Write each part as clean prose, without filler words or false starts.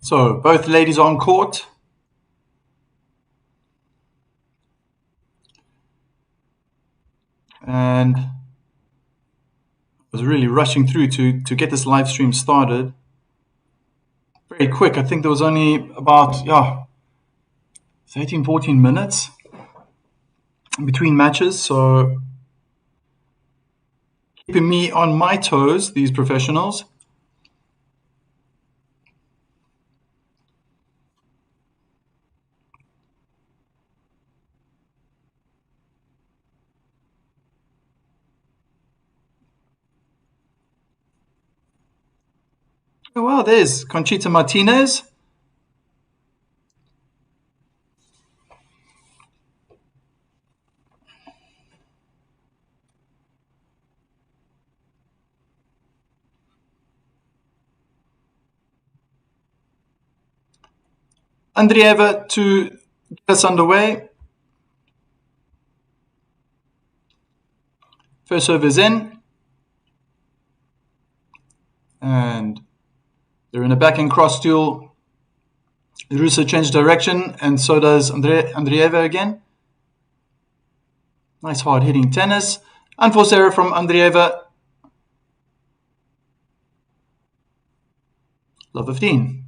So both ladies on court. And was really rushing through to get this live stream started. Very quick. I think there was only about 13, 14 minutes between matches. So keeping me on my toes, these professionals. Oh, wow, there's Conchita Martinez. Andreeva to get us underway. First serve is in. And they're in a backhand cross duel. Ruse changed direction, and so does Andreeva again. Nice hard hitting tennis. Unforced error from Andreeva. Love 15.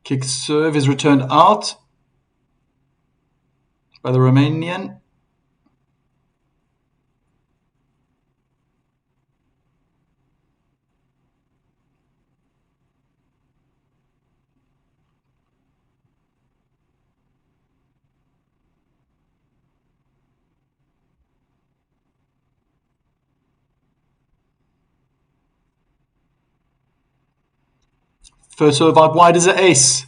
Kick serve is returned out by the Romanian. First serve out wide is an ace.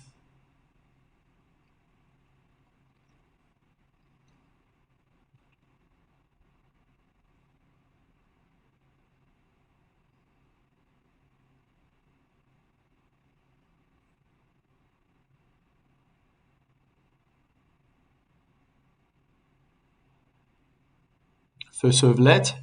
First serve let.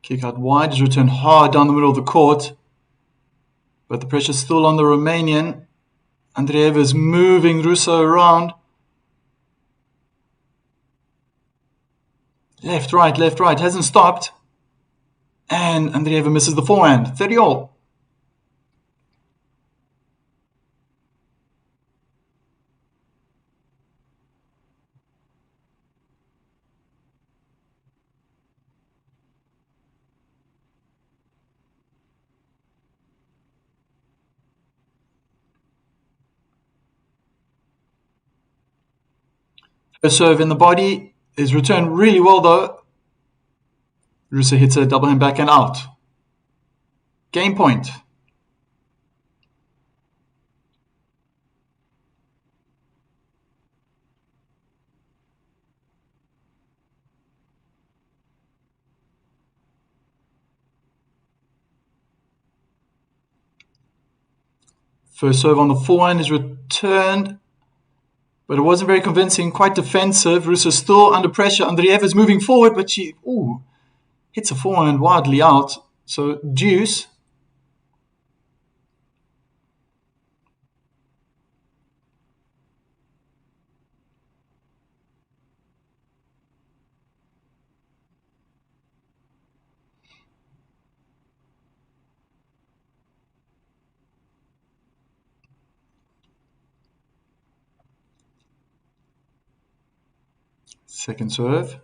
Kick out wide is returned hard down the middle of the court. But the pressure's still on the Romanian. Andreeva is moving Ruse around. Left, right, hasn't stopped. And Andreeva misses the forehand. 30-all. First serve in the body is returned really well though. Ruse hits a double hand backhand out. Game point. First serve on the forehand is returned, but it wasn't very convincing, quite defensive. Ruse is still under pressure. Andreeva is moving forward, but she hits a forehand wildly out. So deuce. Second serve.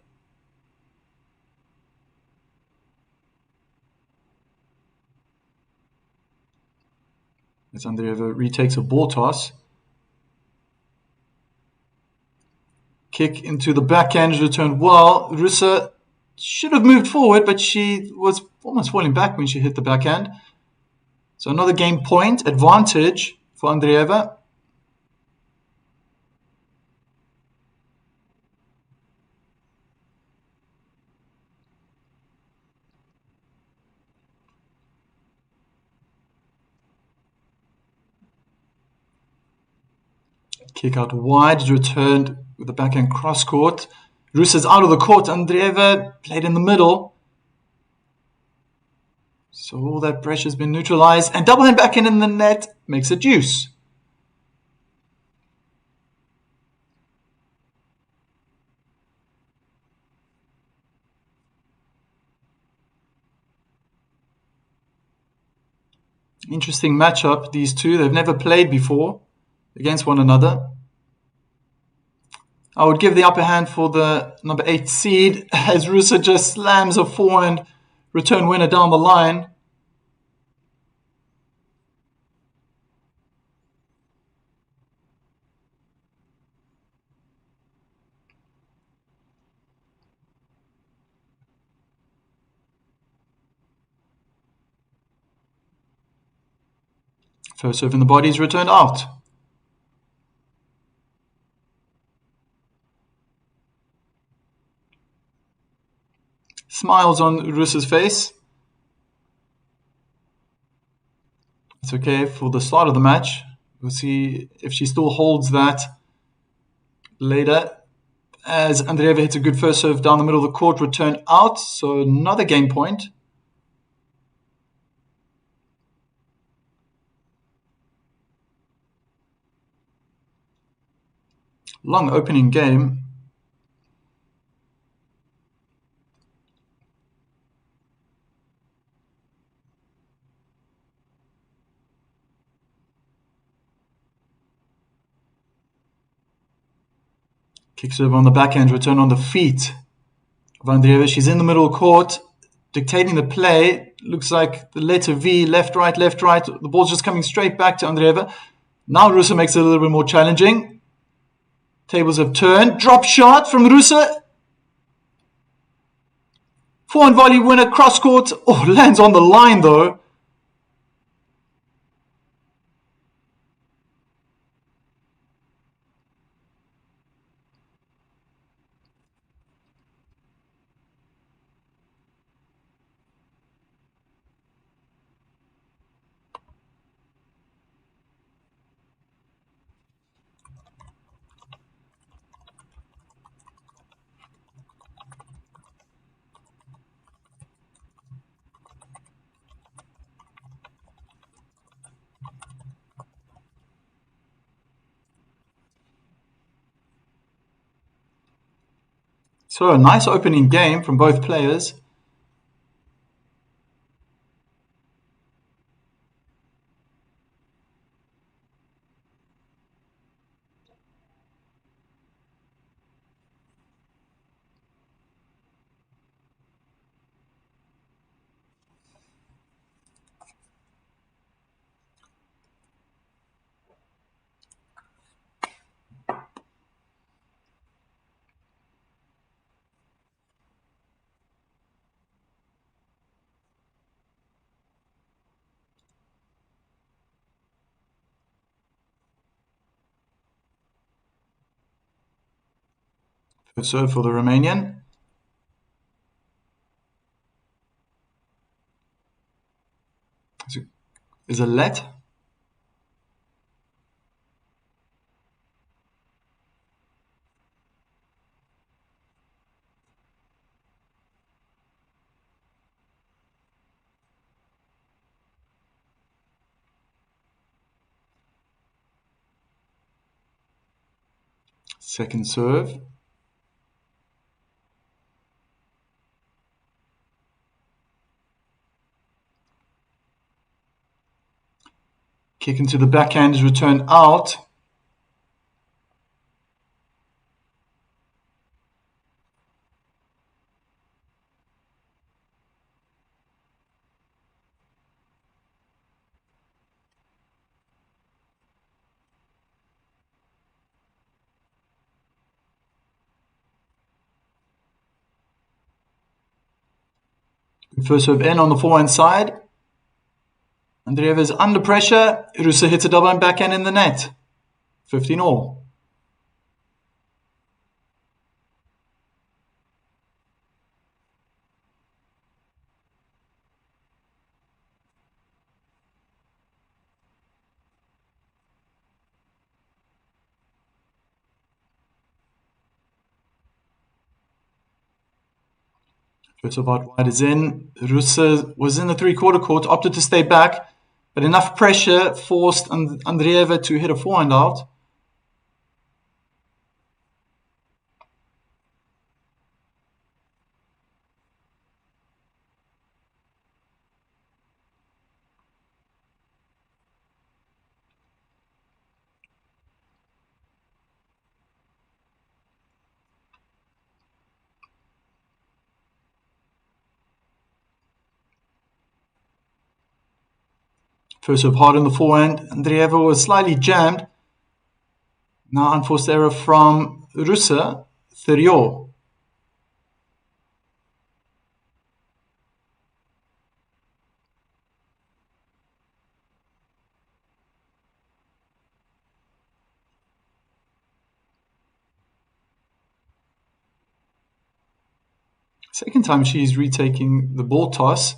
As Andreeva retakes a ball toss. Kick into the backhand is returned well. Ruse should have moved forward, but she was almost falling back when she hit the backhand. So another game point advantage for Andreeva. Kick out wide is returned with the backhand cross court. Ruse is out of the court. Andreeva played in the middle. So all that pressure has been neutralized. And double hand backhand in the net makes a deuce. Interesting matchup, these two. They've never played before against one another. I would give the upper hand for the number 8 seed as Ruse just slams a forehand return winner down the line. First serve in the body is returned out. Smiles on Ruse's face. It's okay for the start of the match. We'll see if she still holds that later. As Andreeva hits a good first serve down the middle of the court, return out. So another game point. Long opening game. Kick serve on the backhand, return on the feet of Andreeva. She's in the middle court, dictating the play. Looks like the letter V, left, right, left, right. The ball's just coming straight back to Andreeva. Now Ruse makes it a little bit more challenging. Tables have turned. Drop shot from Ruse. Forehand volley winner, cross court. Oh, lands on the line though. So a nice opening game from both players. Good serve for the Romanian. Is a let. Second serve. Kick into the backhand is returned out. First serve in on the forehand side. Andreeva is under pressure. Ruse hits a double and backhand in the net. 15 all. First serve out wide is in. Ruse was in the three-quarter court, opted to stay back, but enough pressure forced Andreeva to hit a forehand out. First serve hard on the forehand. Andreeva was slightly jammed. Now unforced error from Ruse. 30 all. Second time she's retaking the ball toss.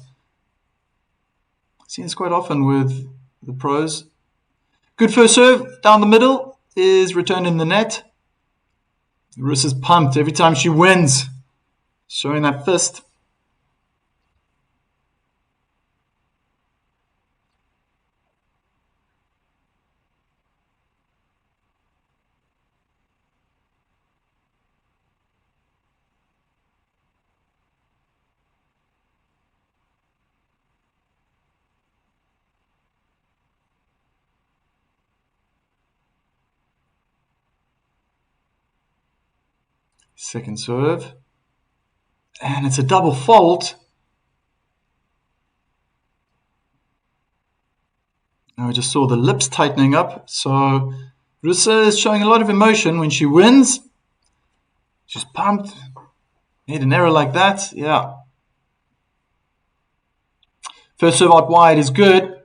Seen this quite often with the pros. Good first serve down the middle is returned in the net. Ruse is pumped every time she wins, showing that fist. Second serve. And it's a double fault. Now we just saw the lips tightening up. So Ruse is showing a lot of emotion when she wins. She's pumped. Made an error like that. Yeah. First serve out wide is good.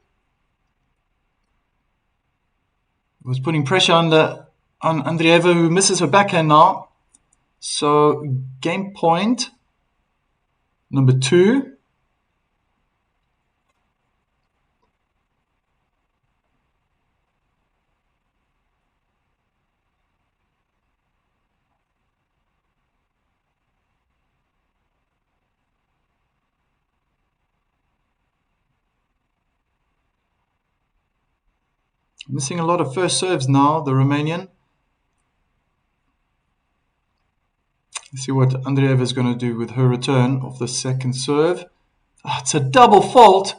Was putting pressure on Andreeva, who misses her backhand now. So game point number 2. Missing a lot of first serves now, the Romanian. Let's see what Andreeva is going to do with her return of the second serve. Oh, it's a double fault.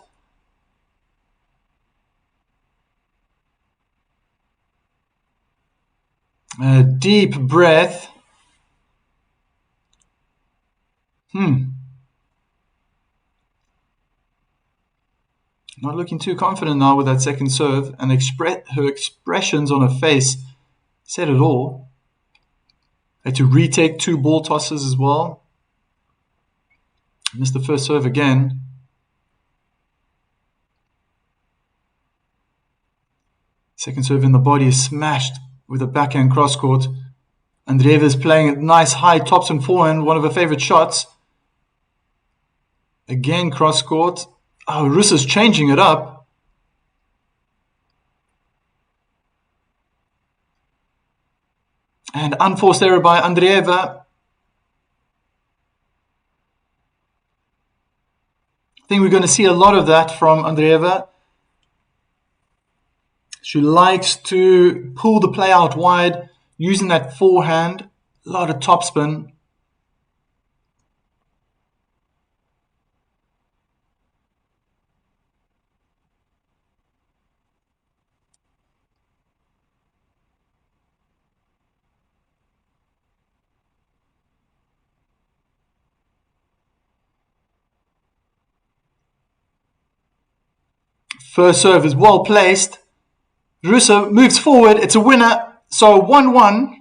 A deep breath. Not looking too confident now with that second serve, and her expressions on her face said it all. Had to retake 2 ball tosses as well. Missed the first serve again. Second serve in the body is smashed with a backhand cross court. Andreeva is playing a nice high tops and forehand, one of her favorite shots. Again cross court. Oh, Ruse is changing it up. And unforced error by Andreeva. I think we're going to see a lot of that from Andreeva. She likes to pull the play out wide, using that forehand. A lot of topspin. First serve is well placed. Ruse moves forward. It's a winner. So 1-1.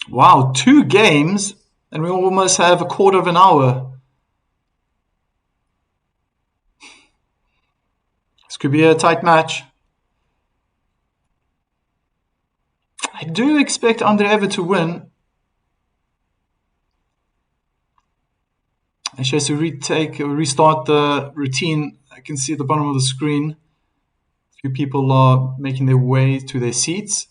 Wow, 2 games, and we almost have a quarter of an hour. This could be a tight match. I do expect Andreeva to win. And she has to restart the routine. I can see at the bottom of the screen, a few people are making their way to their seats.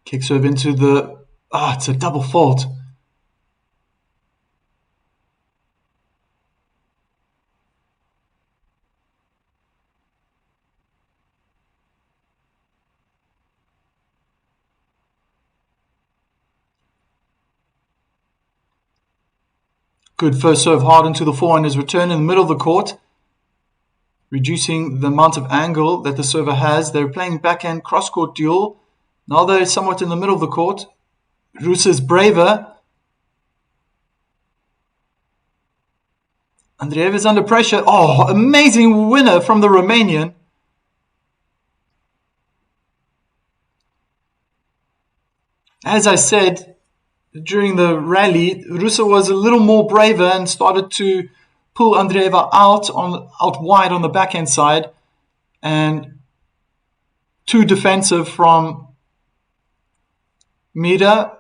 Kick serve into the... it's a double fault. Good first serve, hard into the forehand is returned in the middle of the court, reducing the amount of angle that the server has. They're playing backhand cross-court duel. Now they're somewhat in the middle of the court. Ruse is braver. Andreeva is under pressure. Oh, amazing winner from the Romanian. As I said, during the rally, Ruse was a little more braver and started to pull Andreeva out wide on the backhand side, and too defensive from Mira,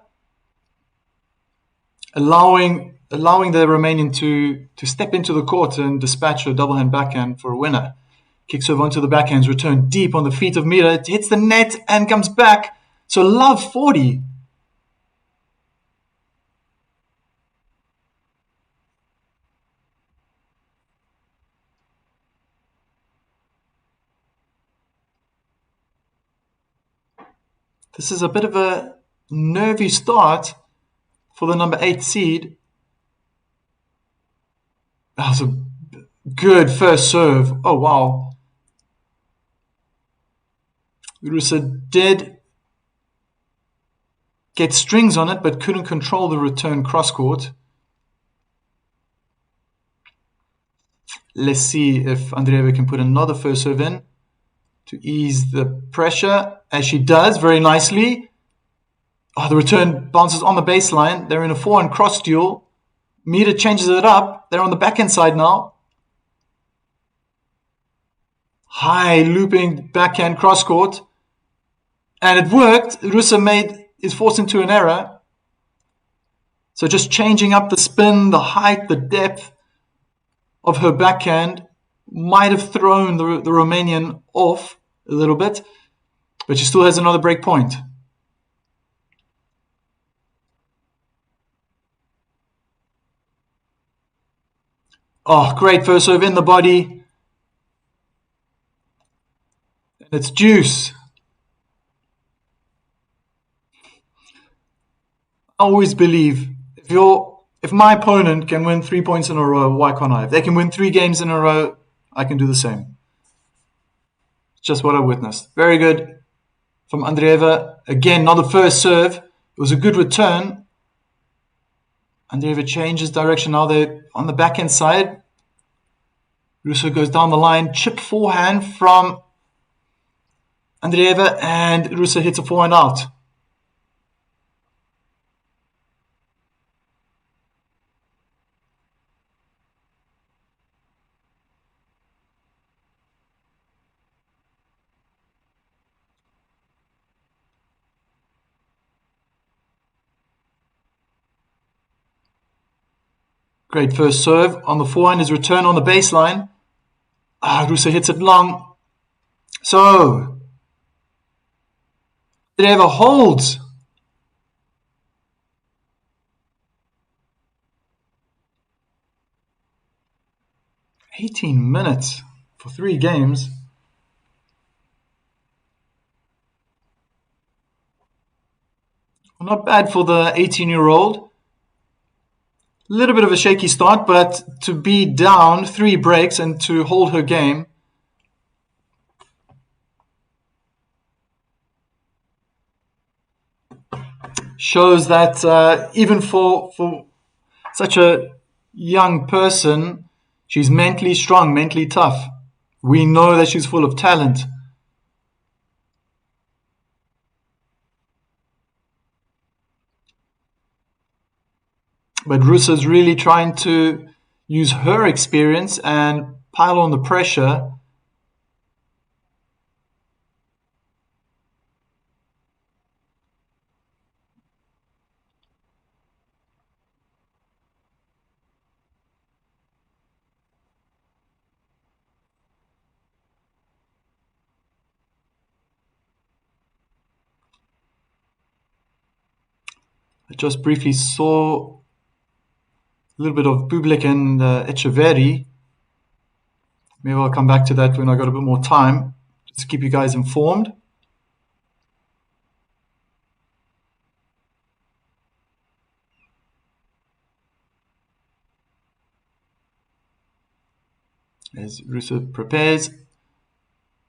allowing the Romanian to step into the court and dispatch a double hand backhand for a winner. Kicks over onto the backhands, returned deep on the feet of Mira. It hits the net and comes back. So love 40. This is a bit of a nervy start for the number 8 seed. That was a good first serve. Oh, wow. Ruse did get strings on it, but couldn't control the return cross-court. Let's see if Andreeva can put another first serve in to ease the pressure, as she does very nicely. Oh, the return bounces on the baseline. They're in a forehand cross duel. Mira changes it up. They're on the backhand side now. High looping backhand cross court. And it worked. Ruse is forced into an error. So just changing up the spin, the height, the depth of her backhand might have thrown the Romanian off a little bit, but she still has another break point. Oh, great first serve in the body. And it's deuce. I always believe if my opponent can win 3 points in a row, why can't I? If they can win 3 games in a row, I can do the same. It's just what I witnessed. Very good from Andreeva. Again, not the first serve. It was a good return. Andreeva changes direction. Now they're on the backhand side. Ruse goes down the line. Chip forehand from Andreeva, and Ruse hits a forehand out. Great first serve on the forehand. His return on the baseline. Ruse hits it long. So, Andreeva holds. "18 minutes for 3 games. Not bad for the 18-year-old. A little bit of a shaky start, but to be down 3 breaks and to hold her game. Shows that even for such a young person, She's mentally strong, mentally tough. We know that she's full of talent. But Ruse is really trying to use her experience and pile on the pressure. I just briefly saw a little bit of Bublik and Echeverri. Maybe I'll come back to that when I got a bit more time. Just keep you guys informed. As Ruse prepares,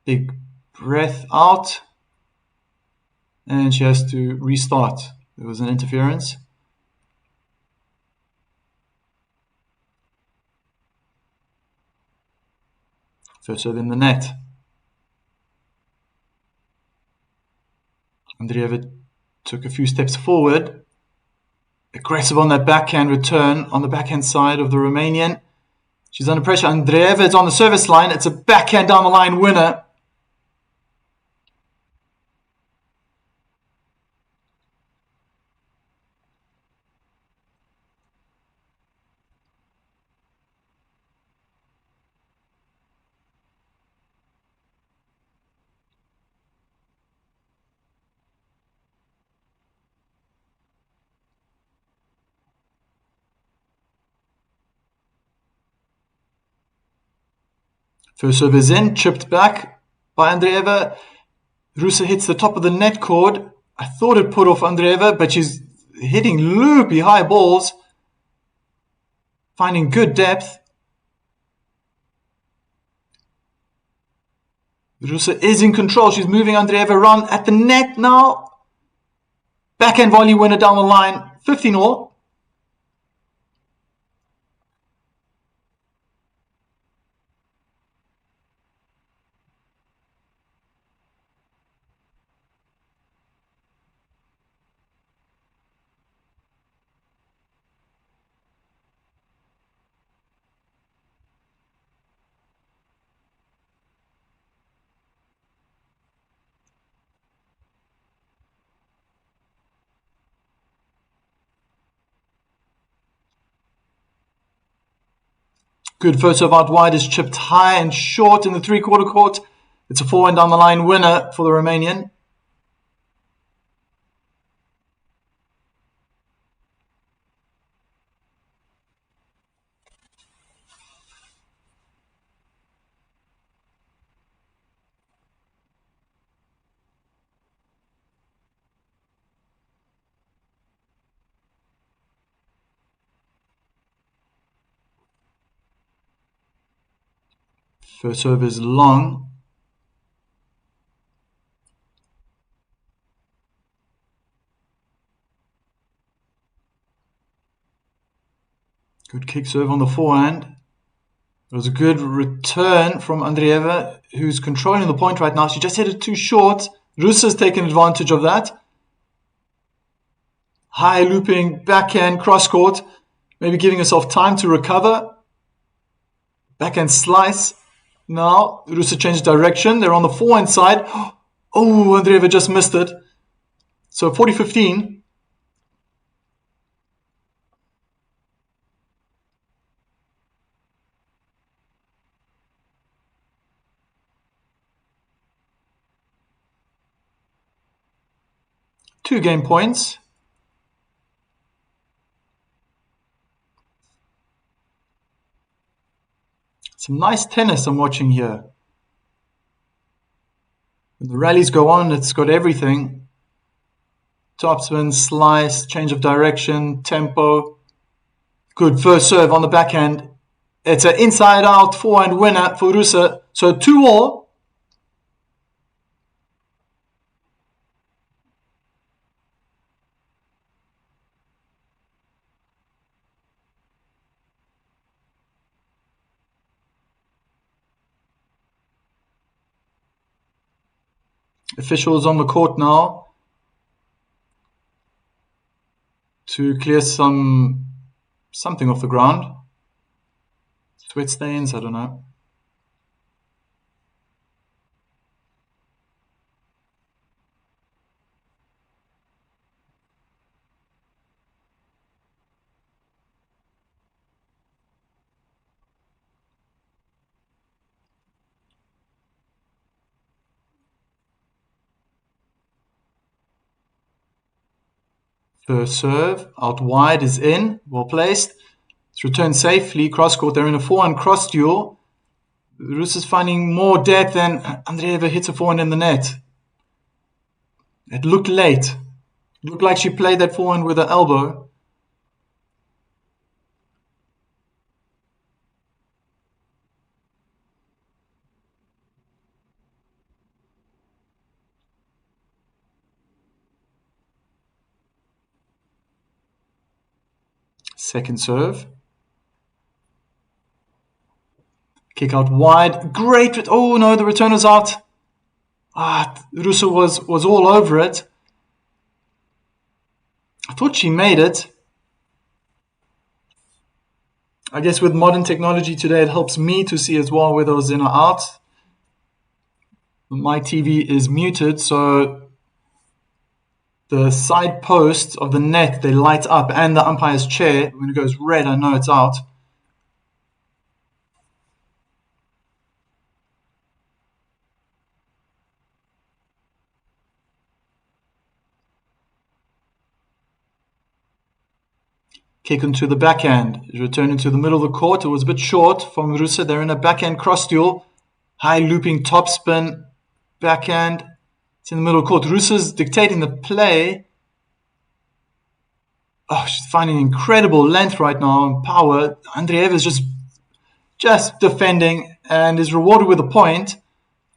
big breath out, and she has to restart. There was an interference. First serve in the net. Andreeva took a few steps forward. Aggressive on that backhand return on the backhand side of the Romanian. She's under pressure. Andreeva is on the service line. It's a backhand down the line winner. First serve is in, chipped back by Andreeva. Ruse hits the top of the net cord. I thought it put off Andreeva, but she's hitting loopy high balls, finding good depth. Ruse is in control. She's moving Andreeva around at the net now. Backhand volley winner down the line, 15-all. Good first serve out wide is chipped high and short in the three-quarter court. It's a forehand down the line winner for the Romanian. First serve is long. Good kick serve on the forehand. It was a good return from Andreeva, who's controlling the point right now. She just hit it too short. Ruse has taken advantage of that. High looping backhand cross court, maybe giving herself time to recover. Backhand slice. Now Ruse changed direction. They're on the forehand side. Oh, Andreeva just missed it. So 40-15. Two game points. Some nice tennis I'm watching here. When the rallies go on, it's got everything. Topspin, slice, change of direction, tempo. Good first serve on the backhand. It's an inside-out forehand winner for Ruse. So 2-all. Officials on the court now to clear something off the ground. Sweat stains, I don't know. First serve, out wide is in, well placed. It's returned safely, cross court. They're in a forehand cross duel. Ruse is finding more depth and Andreeva hits a forehand in the net. It looked late. It looked like she played that forehand with her elbow. Second serve. Kick out wide. Great. Oh no, the return was out. Ruse was all over it. I thought she made it. I guess with modern technology today, it helps me to see as well whether it was in or out. My TV is muted, so the side posts of the net, they light up, and the umpire's chair. When it goes red, I know it's out. Kick into the backhand. Return into the middle of the court. It was a bit short from Ruse. They're in a backhand cross duel. High looping topspin backhand. It's in the middle of the court. Ruse's dictating the play. Oh, she's finding incredible length right now and power. Andreeva is just defending and is rewarded with a point.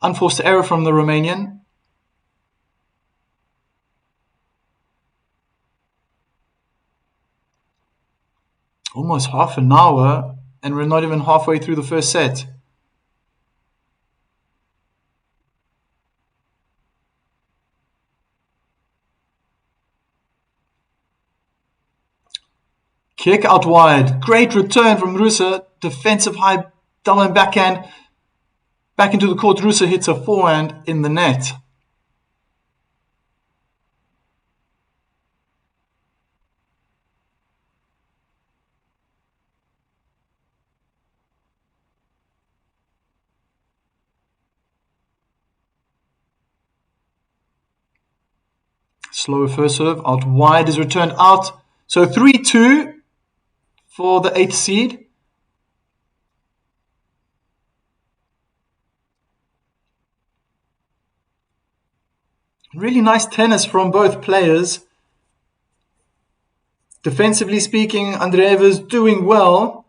Unforced error from the Romanian. Almost half an hour, and we're not even halfway through the first set. Kick out wide. Great return from Ruse. Defensive high double and backhand. Back into the court. Ruse hits a forehand in the net. Slow first serve. Out wide is returned out. So 3-2 for the 8th seed. Really nice tennis from both players. Defensively speaking, Andreeva's doing well.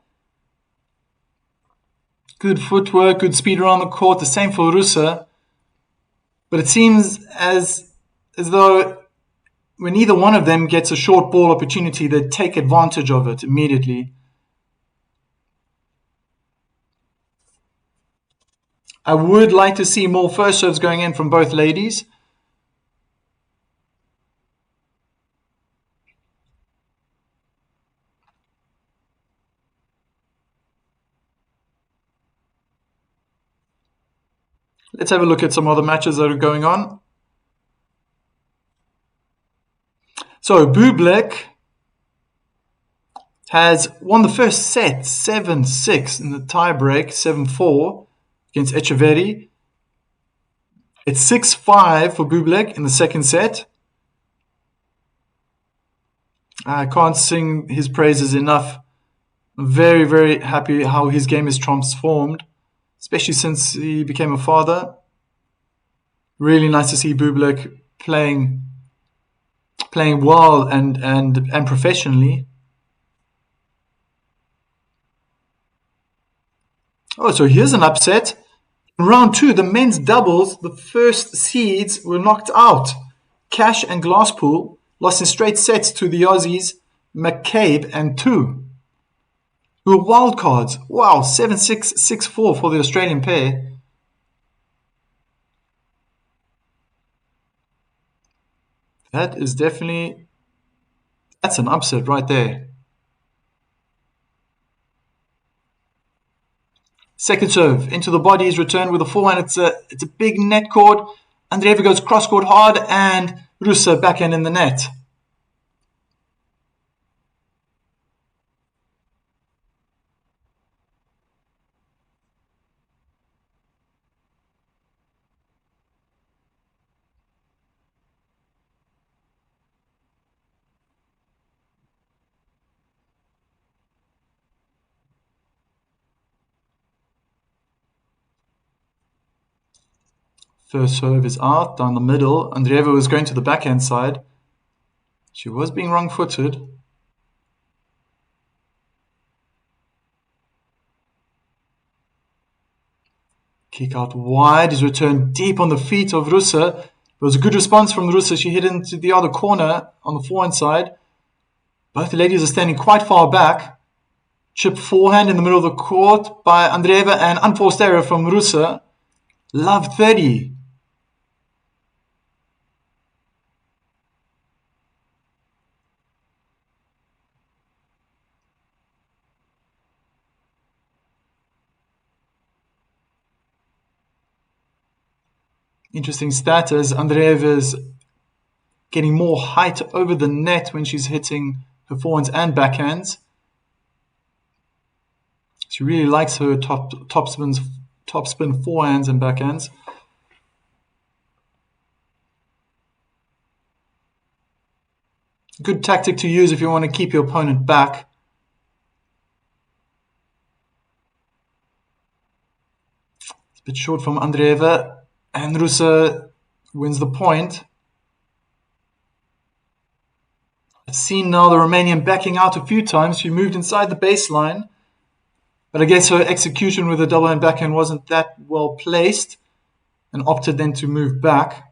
Good footwork, good speed around the court. The same for Ruse. But it seems as though when either one of them gets a short ball opportunity, they take advantage of it immediately. I would like to see more first serves going in from both ladies. Let's have a look at some other matches that are going on. So Bublik has won the first set 7-6 in the tiebreak, 7-4 against Echeverry. It's 6-5 for Bublik in the second set. I can't sing his praises enough. I'm very, very happy how his game is transformed, especially since he became a father. Really nice to see Bublik playing well and professionally. Oh, so here's an upset. In round 2, the men's doubles, the first seeds were knocked out. Cash and Glasspool lost in straight sets to the Aussies, McCabe and Tu, who were wild cards. Wow, 7-6, 6-4 for the Australian pair. That is definitely, that's an upset right there. Second serve into the body is returned with a forehand. It's a big net cord. Andreeva goes cross court hard and Ruse backhand in the net. First serve is out down the middle. Andreeva was going to the backhand side. She was being wrong-footed. Kick out wide is returned deep on the feet of Ruse. It was a good response from Ruse. She hit into the other corner on the forehand side. Both the ladies are standing quite far back. Chip forehand in the middle of the court by Andreeva and unforced error from Ruse. Love 30. Interesting stat as Andreeva's getting more height over the net when she's hitting her forehands and backhands. She really likes her top spin forehands and backhands. Good tactic to use if you want to keep your opponent back. It's a bit short from Andreeva, and Ruse wins the point. I've seen now the Romanian backing out a few times. She moved inside the baseline, but I guess her execution with the double hand backhand wasn't that well placed and opted then to move back.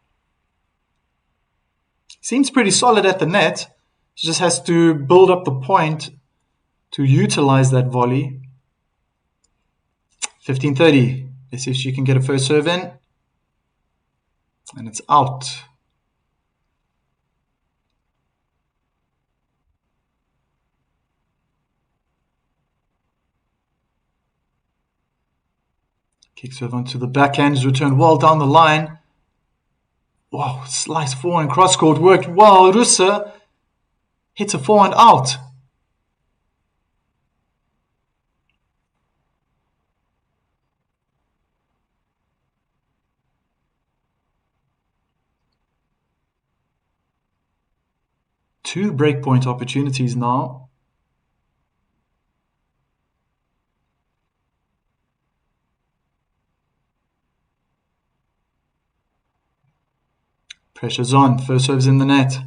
Seems pretty solid at the net. She just has to build up the point to utilize that volley. 15-30. Let's see if she can get a first serve in. And it's out. Kick serve onto the backhand is returned well down the line. Wow, slice forehand cross court worked well. Ruse hits a forehand out. Two breakpoint opportunities now. Pressure's on. First serve's in the net.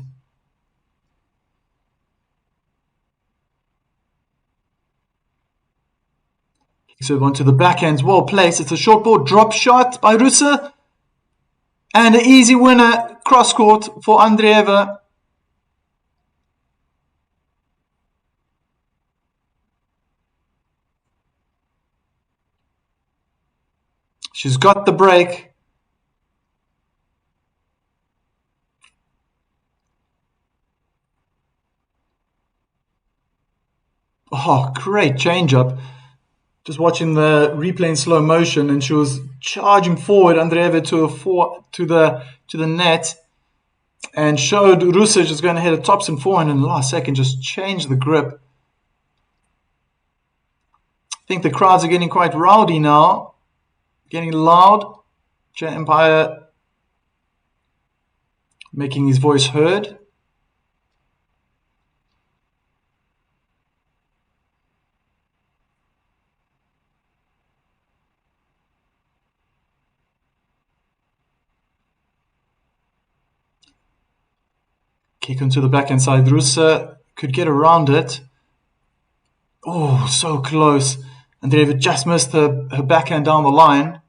Kick serve onto the backhand's well placed. It's a short ball drop shot by Ruse. And an easy winner cross court for Andreeva. She's got the break. Oh, great change-up. Just watching the replay in slow motion, and she was charging forward Andreeva to the net, and showed Ruse just going to hit a topspin forehand in the last second, just changed the grip. I think the crowds are getting quite rowdy now, getting loud. Jet Empire making his voice heard. Kick onto the backhand side. Ruse could get around it. Oh, so close. Andreeva just missed her backhand down the line.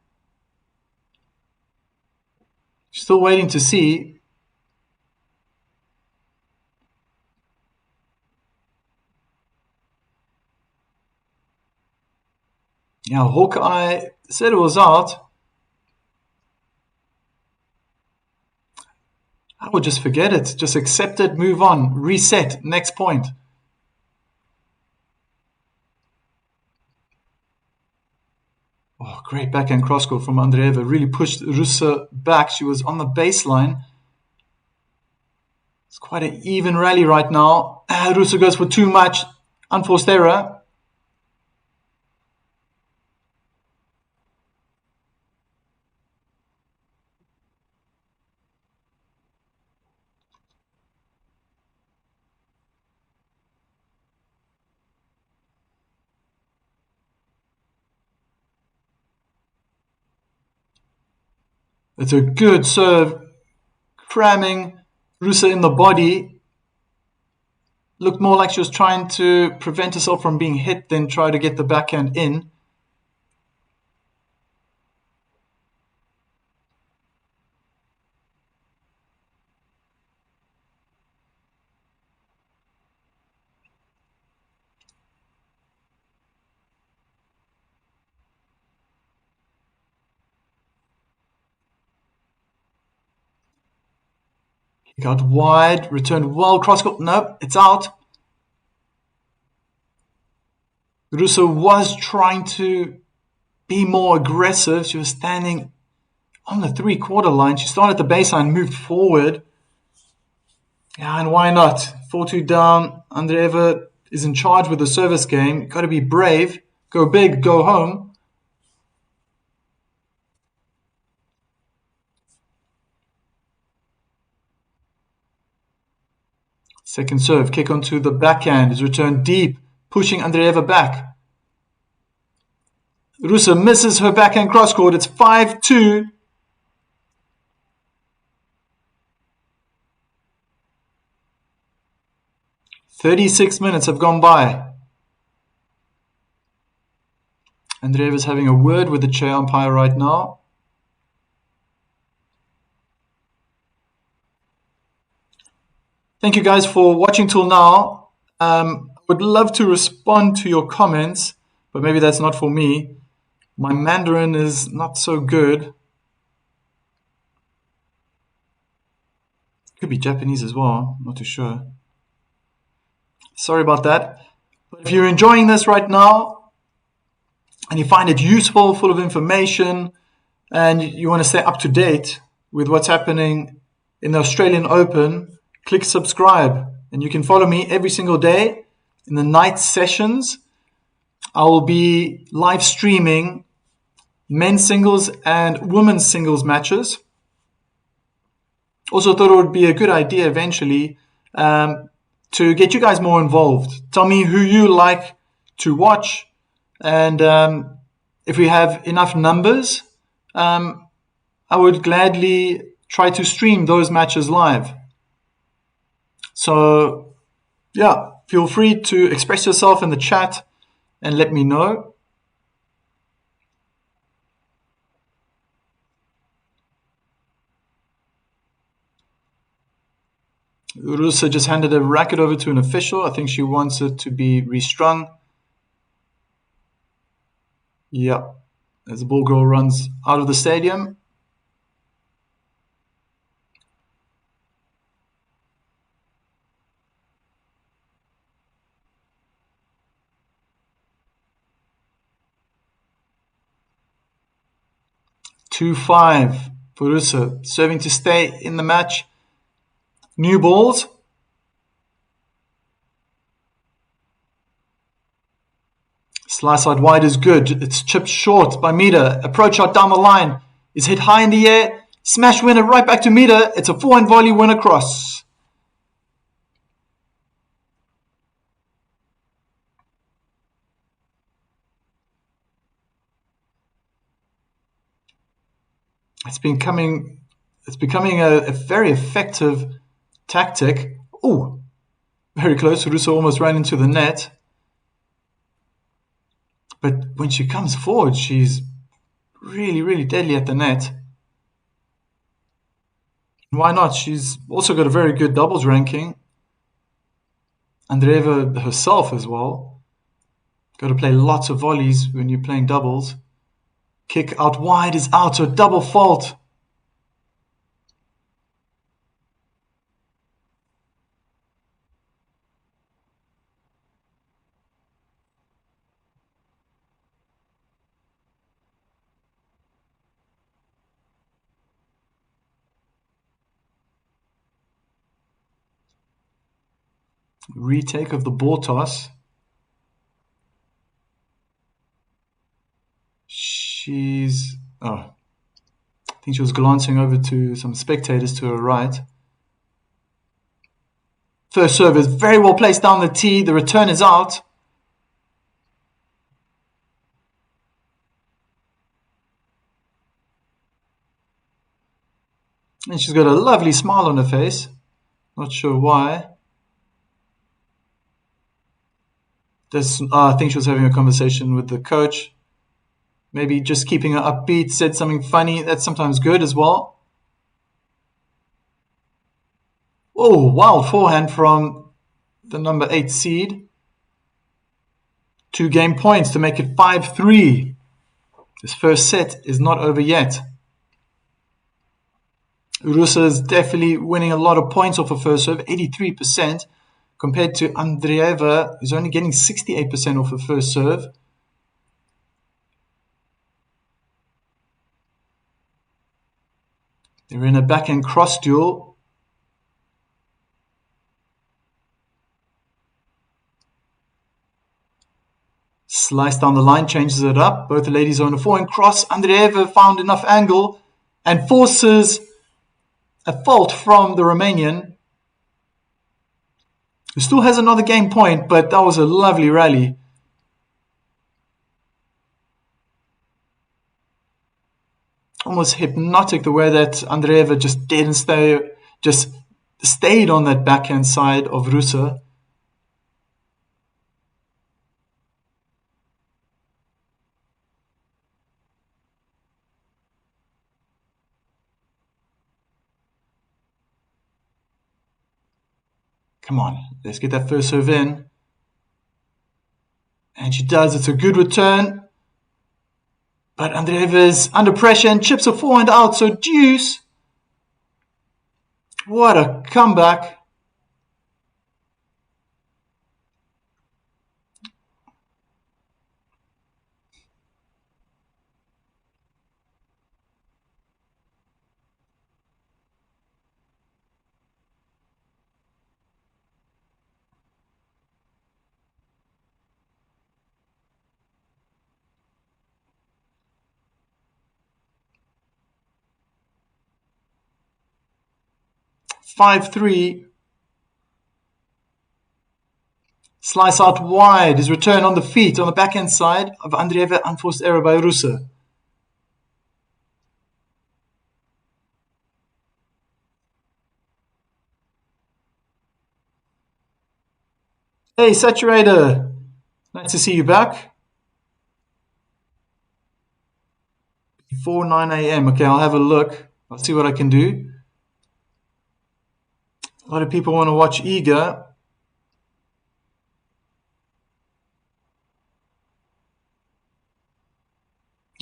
Still waiting to see. Yeah, Hawkeye said it was out. I would just forget it. Just accept it, move on, reset, next point. Oh, great backhand cross court from Andreeva. Really pushed Ruse back. She was on the baseline. It's quite an even rally right now. Ruse goes for too much. Unforced error. It's a good serve. Cramming Ruse in the body. Looked more like she was trying to prevent herself from being hit than try to get the backhand in. Kick out wide, returned well, cross court. Nope, it's out. Ruse was trying to be more aggressive. She was standing on the 3/4 line. She started the baseline, moved forward. Yeah, and why not? 4-2 down. Andreeva is in charge with the service game. Got to be brave. Go big, go home. Second serve, kick onto the backhand. Is returned deep, pushing Andreeva back. Ruse misses her backhand cross court. It's 5-2. "36 minutes have gone by. Andreeva's having a word with the chair umpire right now. Thank you guys for watching till now. I would love to respond to your comments, but maybe that's not for me. My Mandarin is not so good. Could be Japanese as well, not too sure. Sorry about that. But if you're enjoying this right now and you find it useful, full of information, and you want to stay up to date with what's happening in the Australian Open, click subscribe. And you can follow me every single day in the night sessions. I will be live streaming men's singles and women's singles matches. Also thought it would be a good idea eventually to get you guys more involved. Tell me who you like to watch, and if we have enough numbers, I would gladly try to stream those matches live. So yeah, feel free to express yourself in the chat and let me know. Ruse just handed a racket over to an official. I think she wants it to be restrung. Yeah, as the ball girl runs out of the stadium. "2-5 for Ruse, serving to stay in the match. New balls. Slice out wide is good. It's chipped short by Mida. Approach shot down the line is hit high in the air. Smash winner right back to Mida. It's a forehand volley win across. It's becoming a very effective tactic. Oh, very close. Ruse almost ran into the net. But when she comes forward, she's really, really deadly at the net. Why not? She's also got a very good doubles ranking. Andreeva herself as well. Got to play lots of volleys when you're playing doubles. Kick out wide is out, so double fault. Retake of the ball toss. I think she was glancing over to some spectators to her right. First serve is very well placed down the tee. The return is out. And she's got a lovely smile on her face. Not sure why. I think she was having a conversation with the coach. Maybe just keeping her upbeat, said something funny. That's sometimes good as well. Oh, wild forehand from the number 8 seed. 2 game points to make it 5-3. This first set is not over yet. Ruse is definitely winning a lot of points off her first serve, 83%, compared to Andreeva, who's only getting 68% off her first serve. They're in a backhand cross duel. Slice down the line, changes it up. Both the ladies are on a forehand cross. Andreeva found enough angle and forces a fault from the Romanian, who still has another game point, but that was a lovely rally. Almost hypnotic the way that Andreeva just stayed on that backhand side of Ruse. Come on, let's get that first serve in. And she does. It's a good return. But Andreeva's under pressure and chips a forehand out. So deuce. What a comeback. (5-3). Slice out wide. His return on the feet on the backhand side of Andreeva. Unforced error by Ruse. Hey, Saturator. Nice to see you back. Before 9 a.m. Okay, I'll have a look. I'll see what I can do. A lot of people want to watch Iga.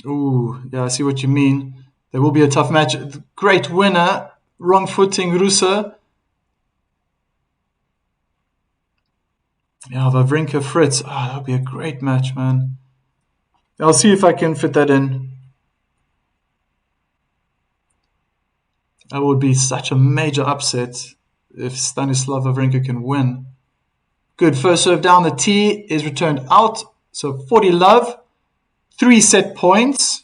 Ooh, yeah, I see what you mean. There will be a tough match. Great winner. Wrong footing, Ruse. Yeah, Wawrinka, Fritz. That would be a great match, man. I'll see if I can fit that in. That would be such a major upset if Stanislav Wawrinka can win. Good, first serve down the tee is returned out. So 40 love. 3 set points.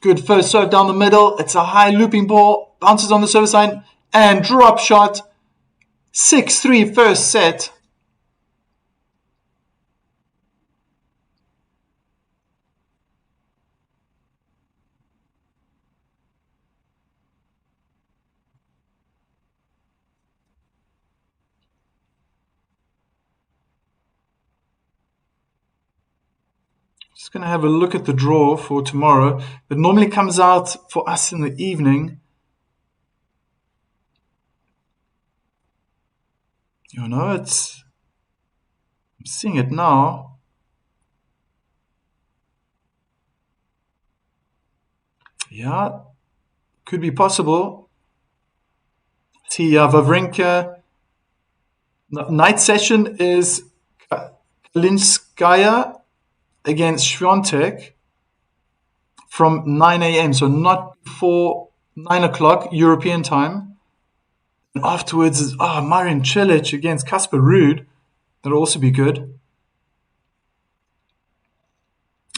Good first serve down the middle. It's a high looping ball. Bounces on the service line. And drop shot. 6-3 first set. Just going to have a look at the draw for tomorrow. It normally comes out for us in the evening. You know, I'm seeing it now. Yeah, could be possible. See, Wawrinka. Night session is Linskaya against Swiatek from 9 a.m. So not before 9 o'clock European time. And afterwards is Marin Cilic against Casper Ruud. That'll also be good.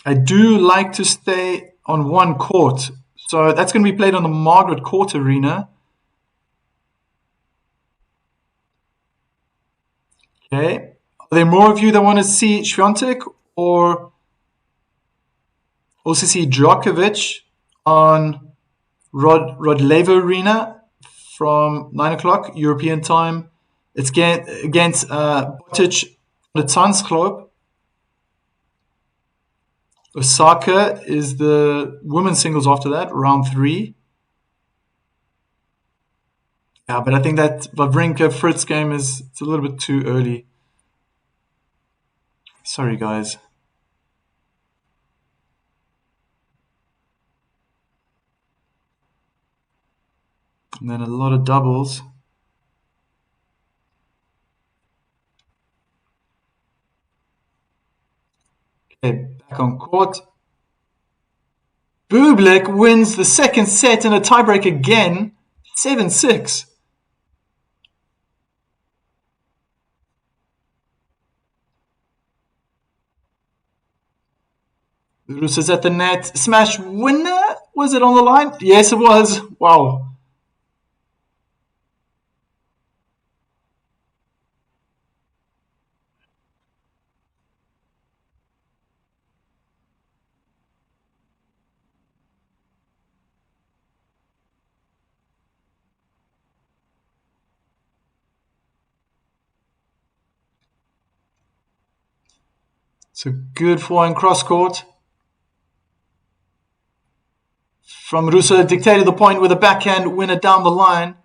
I do like to stay on one court. So that's going to be played on the Margaret Court Arena. Okay. Are there more of you that want to see Swiatek or also see Djokovic on Rodlevo Arena from 9 o'clock European time? It's against Botic the Tanzklub. Osaka is the women's singles after that, round 3. Yeah, but I think that Wawrinka Fritz game it's a little bit too early. Sorry, guys. And then a lot of doubles. Okay, back on court. Bublik wins the second set in a tiebreak again, 7-6. Ruse is at the net. Smash winner? Was it on the line? Yes, it was. Wow. So good forehand cross court. From Ruse, dictated the point with a backhand winner down the line.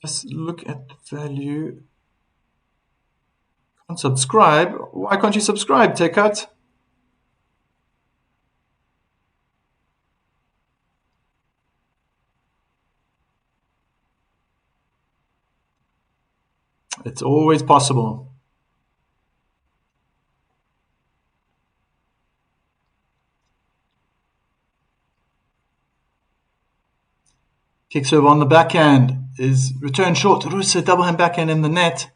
Just look at the value. Can't subscribe. Why can't you subscribe, Tekat? It's always possible. Kick serve on the backhand is returned short. Ruse double hand backhand in the net.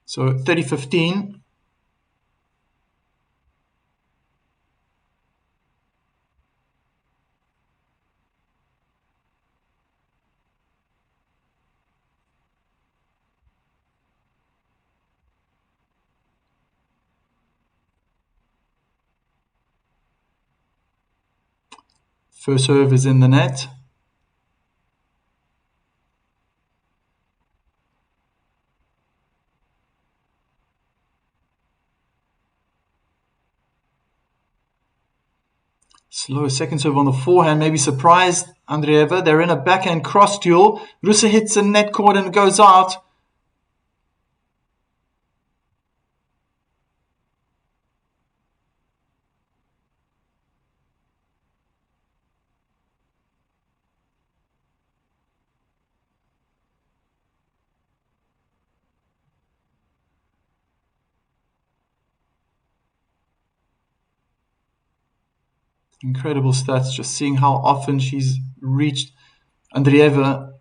So 30-15. First serve is in the net. Slow second serve on the forehand, maybe surprised Andreeva. They're in a backhand cross duel. Ruse hits a net cord and goes out. Incredible stats, just seeing how often she's reached, Andreeva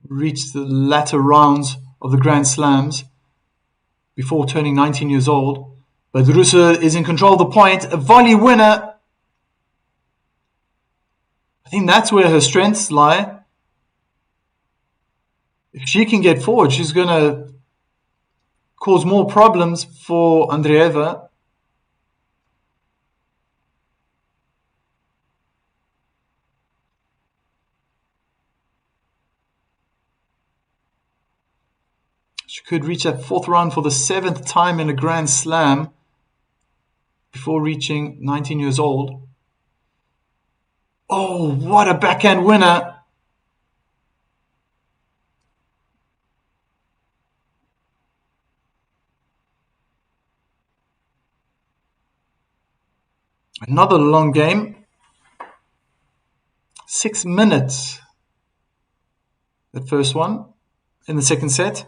reached the latter rounds of the Grand Slams before turning 19 years old. But Ruse is in control of the point, a volley winner. I think that's where her strengths lie. If she can get forward, she's going to cause more problems for Andreeva. She could reach that fourth round for the 7th time in a Grand Slam before reaching 19 years old. Oh, what a backhand winner. Another long game. 6 minutes. That first one in the second set.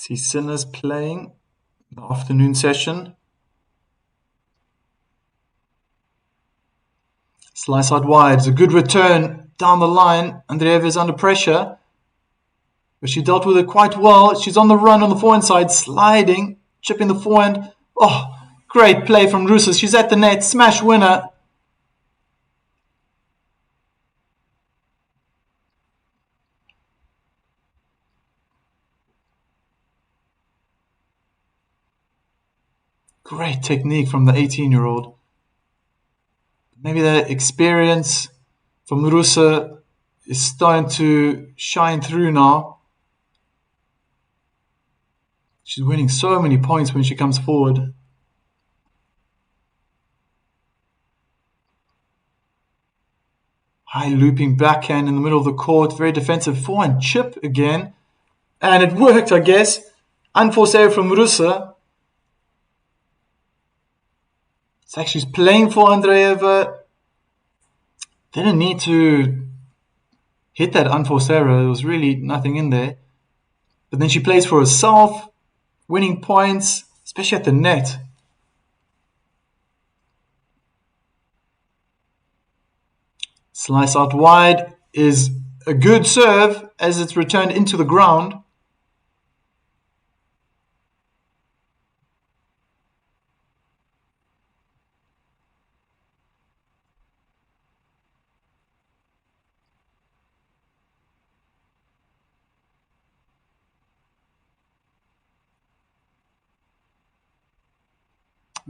See Sinners playing the afternoon session. Slice out wide. It's a good return down the line. Andreeva is under pressure, but she dealt with it quite well. She's on the run on the forehand side, sliding, chipping the forehand. Oh, great play from Ruse. She's at the net. Smash winner. Great technique from the 18-year-old. Maybe the experience from Ruse is starting to shine through now. She's winning so many points when she comes forward. High looping backhand in the middle of the court. Very defensive forehand chip again. And it worked, I guess. Unforced error from Ruse. It's like she's playing for Andreeva. Didn't need to hit that unforced error. There was really nothing in there. But then she plays for herself, winning points, especially at the net. Slice out wide is a good serve as it's returned into the ground.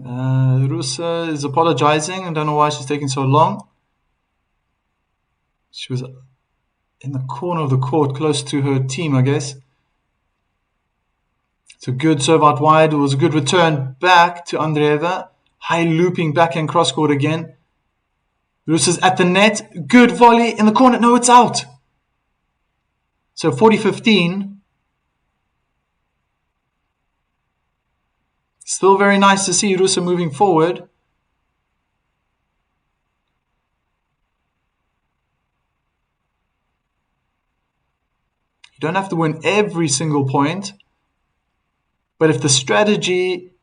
Ruse is apologizing. I don't know why she's taking so long. She was in the corner of the court, close to her team, I guess. It's a good serve out wide. It was a good return back to Andreeva. High looping backhand cross court again. Ruse is at the net. Good volley in the corner. No, it's out. So 40-15. Still very nice to see Ruse moving forward. You don't have to win every single point. But if the strategy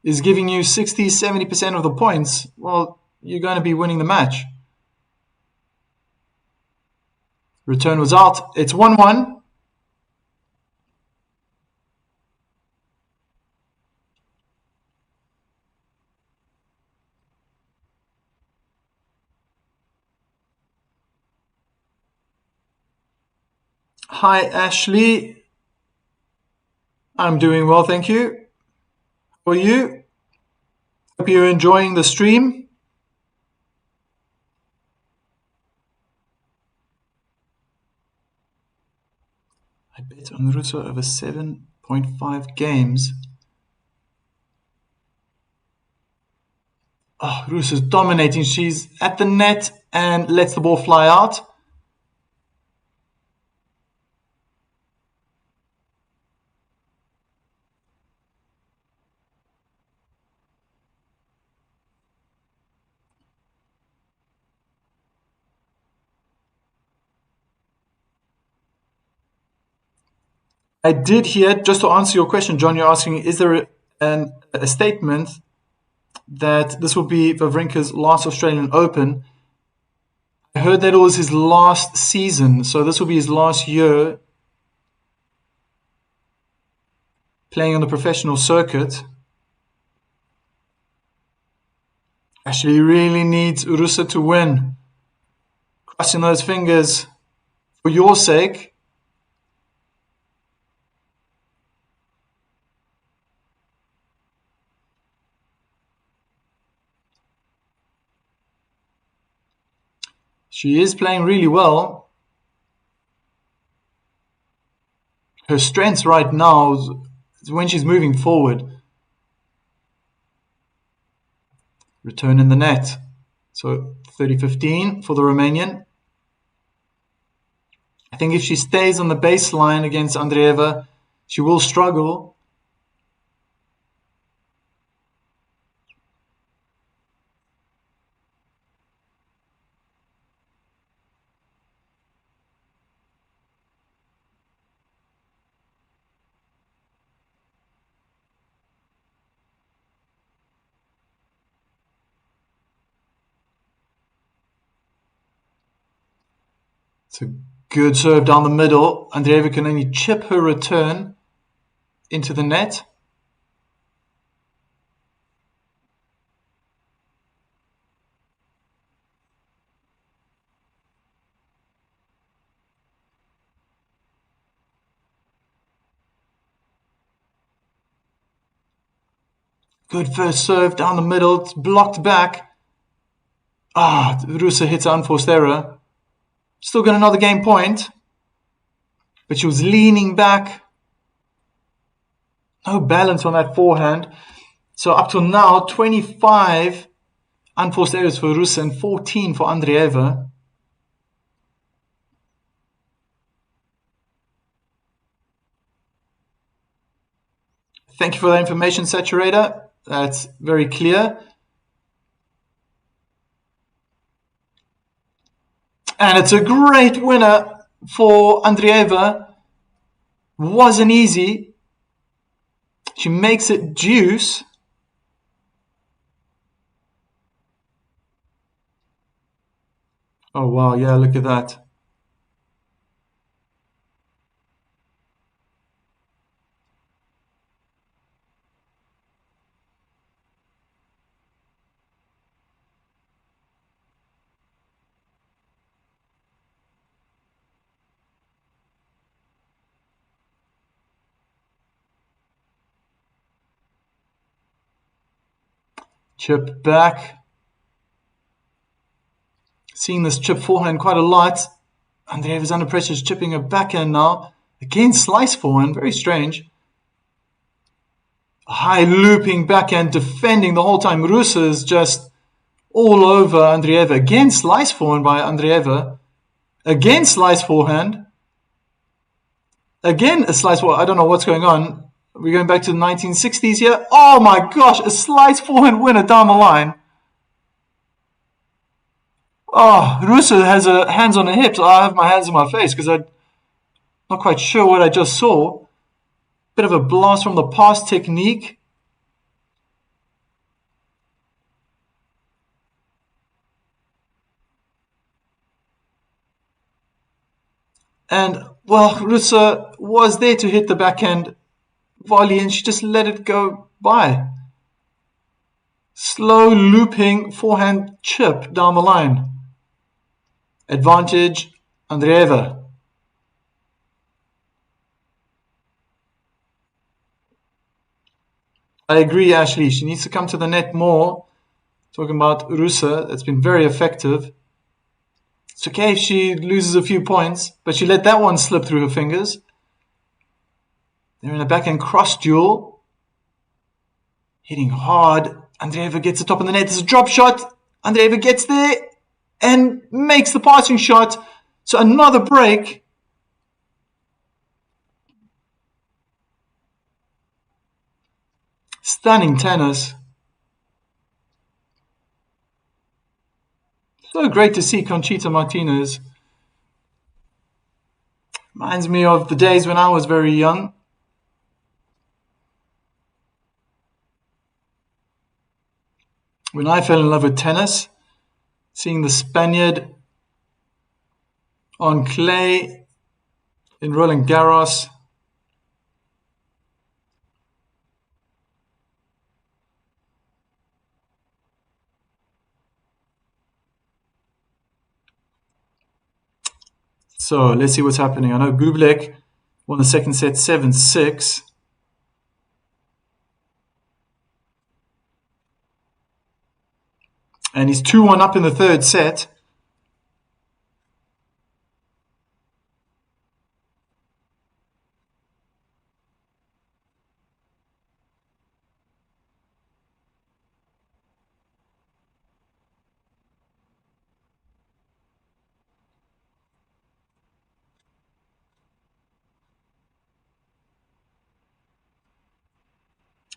is giving you 60-70% of the points, well, you're going to be winning the match. Return was out. It's 1-1. Hi, Ashley. I'm doing well, thank you. How are you? Hope you're enjoying the stream. I bet on Ruse over 7.5 games. Oh, Ruse is dominating. She's at the net and lets the ball fly out. I did hear, just to answer your question, John, you're asking, is there a statement that this will be Wawrinka's last Australian Open? I heard that it was his last season, so this will be his last year playing on the professional circuit. Actually, he really needs Ruse to win. Crossing those fingers for your sake. She is playing really well. Her strength right now is when she's moving forward. Return in the net. So 30-15 for the Romanian. I think if she stays on the baseline against Andreeva, she will struggle. It's a good serve down the middle. Andreeva can only chip her return into the net. Good first serve down the middle. It's blocked back. Ruse hits an unforced error. Still got another game point. But she was leaning back. No balance on that forehand. So up till now, 25 unforced errors for Ruse and 14 for Andreeva. Thank you for that information, Saturator. That's very clear. And it's a great winner for Andreeva. Wasn't easy. She makes it deuce. Oh, wow. Yeah, look at that. Chip back. Seeing this chip forehand quite a lot. Andreeva's under pressure, is chipping her backhand now. Again, slice forehand, very strange. High looping backhand, defending the whole time. Ruse is just all over Andreeva. Again, slice forehand by Andreeva. Again, slice forehand. Again, a slice forehand. I don't know what's going on. We're going back to the 1960s here. Oh my gosh, a slice forehand winner down the line. Oh, Ruse has her hands on her hips. I have my hands on my face because I'm not quite sure what I just saw. Bit of a blast from the pass technique. And, well, Ruse was there to hit the backhand volley and she just let it go by. Slow looping forehand chip down the line. Advantage, Andreeva. I agree, Ashley. She needs to come to the net more. Talking about Ruse, that's been very effective. It's okay if she loses a few points, but she let that one slip through her fingers. They're in a backhand cross duel. Hitting hard. Andreeva gets the top of the net. There's a drop shot. Andreeva gets there and makes the passing shot. So another break. Stunning tennis. So great to see Conchita Martinez. Reminds me of the days when I was very young. When I fell in love with tennis, seeing the Spaniard on clay in Roland Garros. So let's see what's happening. I know Bublik won the second set 7-6. And he's 2-1 up in the third set.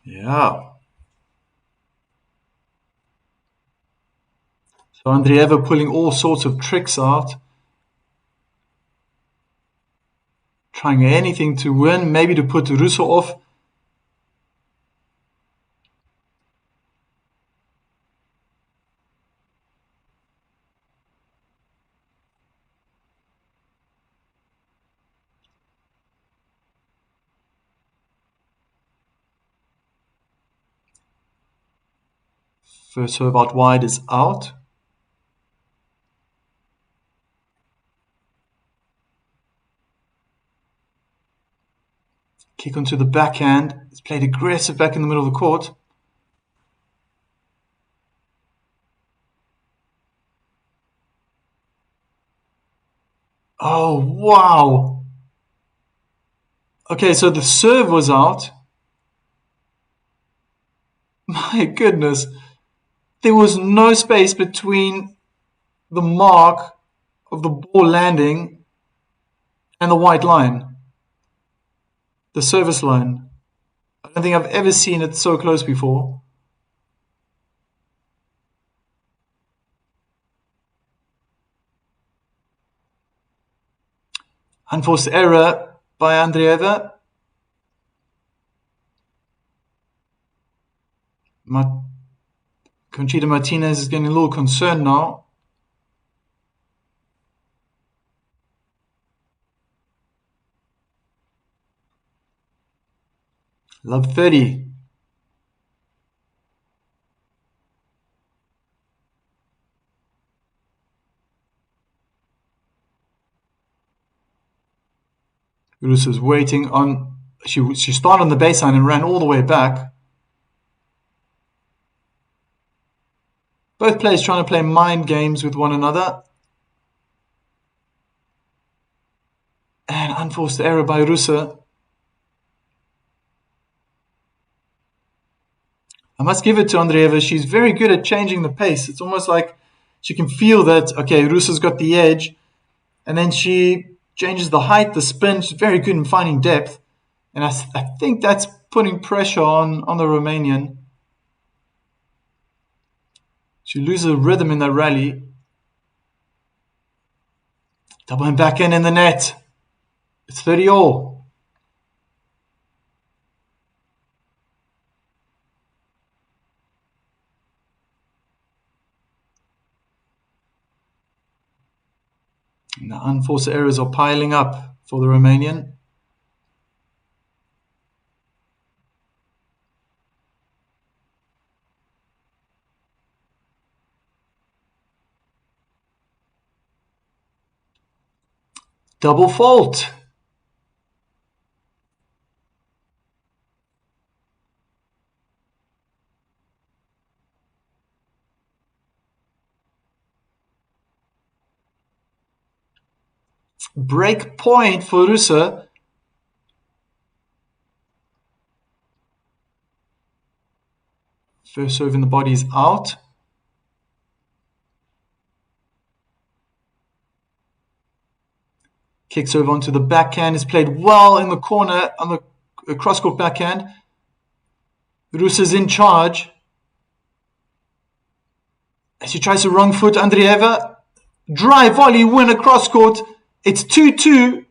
Yeah. So Andreeva pulling all sorts of tricks out. Trying anything to win, maybe to put Ruse off. First serve out wide is out. Kick onto the backhand. It's played aggressive back in the middle of the court. Oh, wow. Okay, so the serve was out. My goodness. There was no space between the mark of the ball landing and the white line. The service line. I don't think I've ever seen it so close before. Unforced error by Andreeva. Conchita Martinez is getting a little concerned now. Love 30. Ruse is waiting on. She started on the baseline and ran all the way back. Both players trying to play mind games with one another. And unforced error by Ruse. I must give it to Andreeva. She's very good at changing the pace. It's almost like she can feel that, okay, Ruse's got the edge. And then she changes the height, the spin. She's very good in finding depth. And I think that's putting pressure on the Romanian. She loses rhythm in that rally. Double him back in the net. It's 30-all. And the unforced errors are piling up for the Romanian. Double fault. Break point for Ruse. First serve in the body is out. Kick serve onto the backhand is played well in the corner on the cross-court backhand. Ruse is in charge. As she tries to wrong foot Andreeva. Drive volley, win across court. It's 2-2.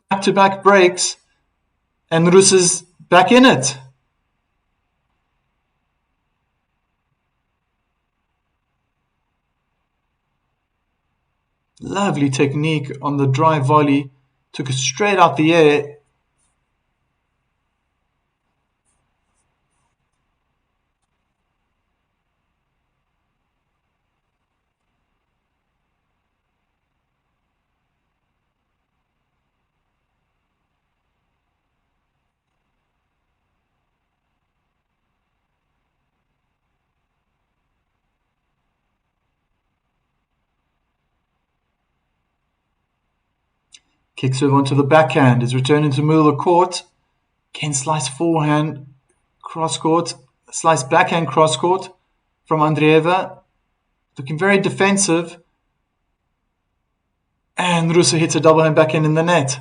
Back-to-back breaks. And Ruse is back in it. Lovely technique on the drive volley. Took it straight out the air. Kick serve onto the backhand is returned into the middle of the court. Ken slice forehand cross court. Slice backhand cross court from Andreeva. looking very defensive. And Ruse hits a double hand backhand in the net.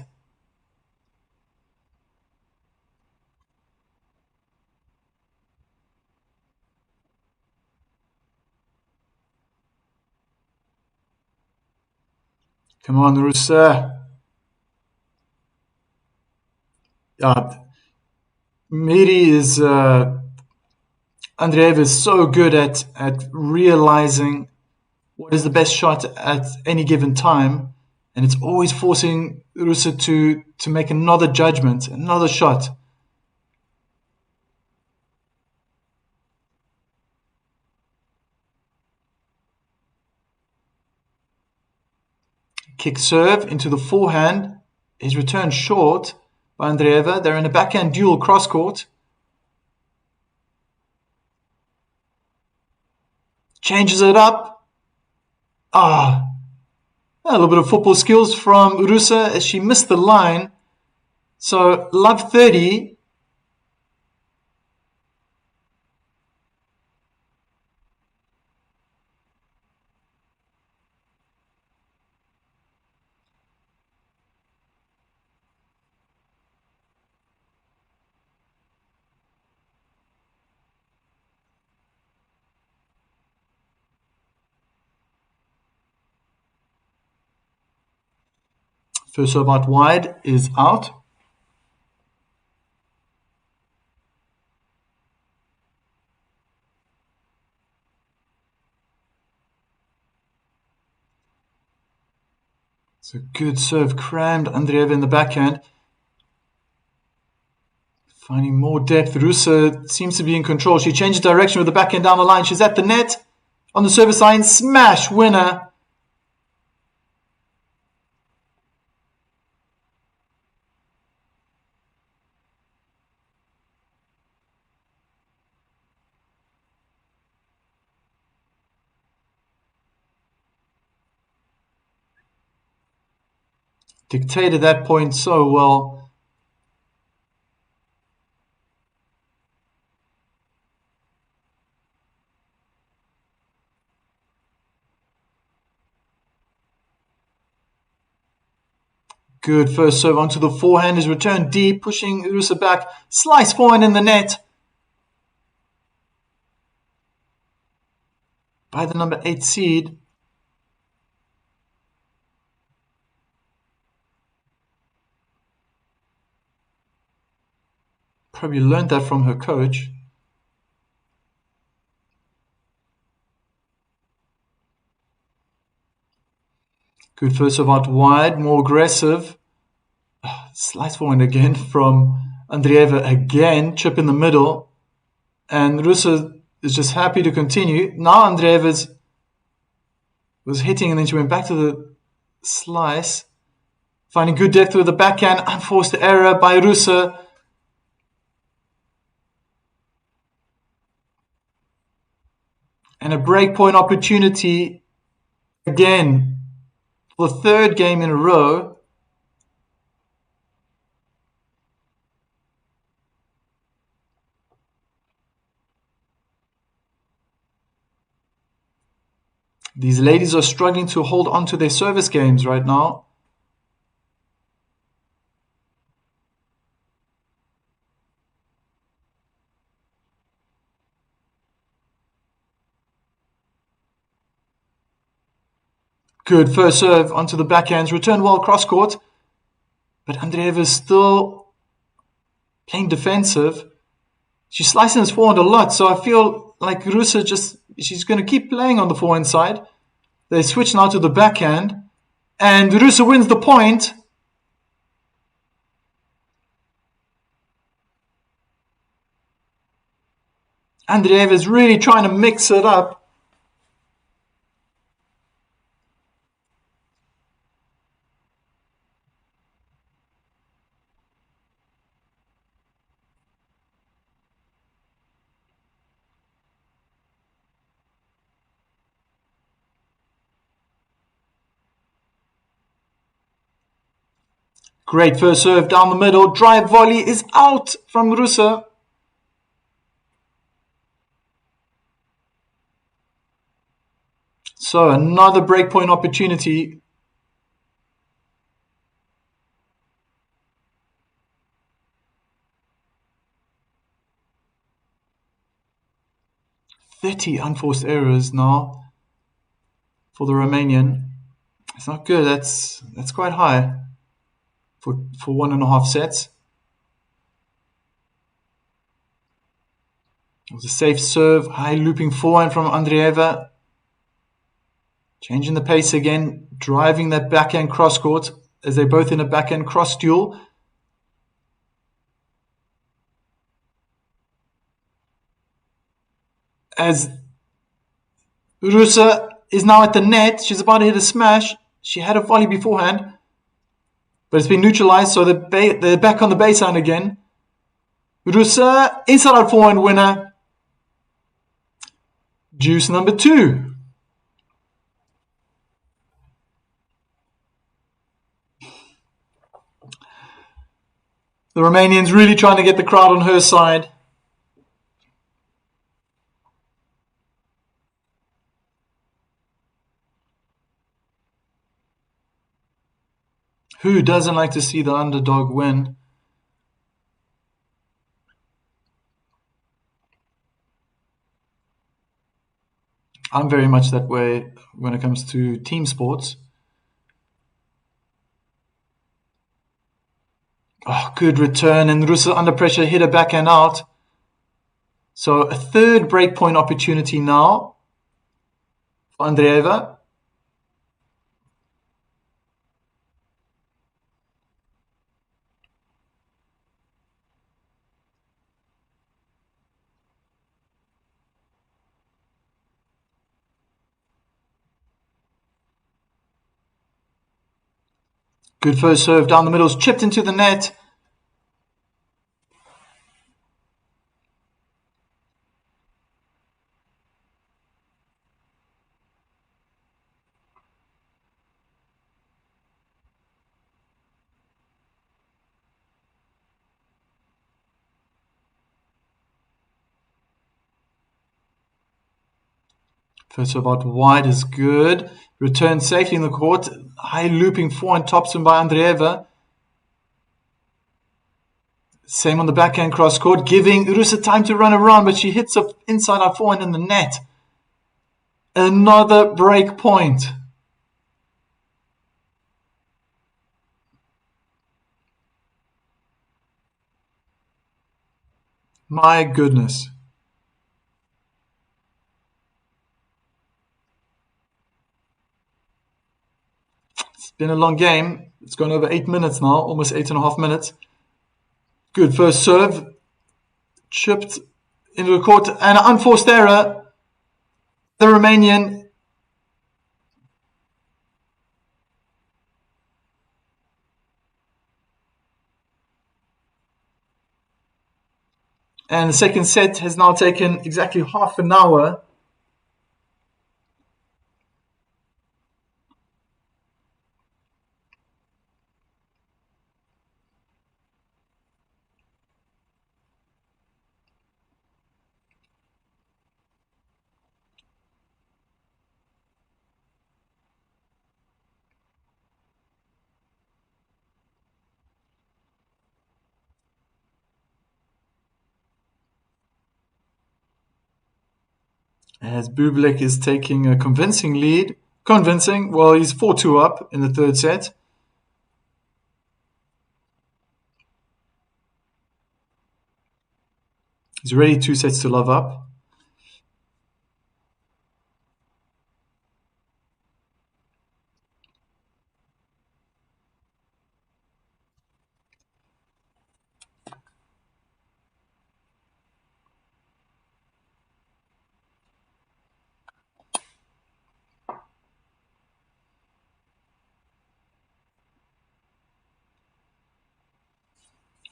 Come on, Ruse. Miri is... Andreeva is so good at realizing what is the best shot at any given time. And it's always forcing Ruse to make another judgment, another shot. Kick serve into the forehand is returned short by Andreeva. They're in a backhand duel cross court. Changes it up. A little bit of football skills from Ruse as she missed the line. So love 30. First serve out wide is out. It's a good serve, crammed Andreeva in the backhand. Finding more depth. Ruse seems to be in control. She changes direction with the backhand down the line. She's at the net. On the service line, smash, winner. Dictated that point so well. Good first serve onto the forehand is returned deep, pushing Ruse back. Slice forehand in the net by the number 8 seed. Probably learned that from her coach. Good first serve out wide, more aggressive. Slice forehand again from Andreeva again, chip in the middle. And Ruse is just happy to continue. Now Andreeva was hitting and then she went back to the slice. Finding good depth with the backhand, unforced error by Ruse. And a breakpoint opportunity again for the third game in a row. These ladies are struggling to hold on to their service games right now. Good first serve onto the backhands, return well cross court. But Andreeva is still playing defensive. She's slicing his forehand a lot, so I feel like Ruse she's going to keep playing on the forehand side. They switch now to the backhand. And Ruse wins the point. Andreeva is really trying to mix it up. Great first serve down the middle. Drive volley is out from Ruse. So another breakpoint opportunity. "30 unforced errors now for the Romanian. It's not good. That's quite high for 1.5 sets. It was a safe serve, high looping forehand from Andreeva. Changing the pace again, driving that backhand cross court as they're both in a backhand cross duel. As Ruse is now at the net, she's about to hit a smash. She had a volley beforehand, but it's been neutralized, so they're back on the baseline again. Ruse, inside out forehand winner. Juice number 2. The Romanians really trying to get the crowd on her side. Who doesn't like to see the underdog win? I'm very much that way when it comes to team sports. Oh, good return, and Ruse under pressure hit a backhand out. So a third breakpoint opportunity now for Andreeva. Good first serve down the middle, chipped into the net. First serve out wide is good. Return safely in the court. High looping forehand topspin by Andreeva. Same on the backhand cross court, giving Ruse time to run around, but she hits up inside out forehand in the net. Another break point. My goodness. It's been a long game. It's gone over 8 minutes now, almost 8.5 minutes. Good first serve. Chipped into the court and an unforced error. The Romanian. And the second set has now taken exactly half an hour. As Bublik is taking a convincing lead. Convincing, well, he's 4-2 up in the third set. He's already 2 sets to love up.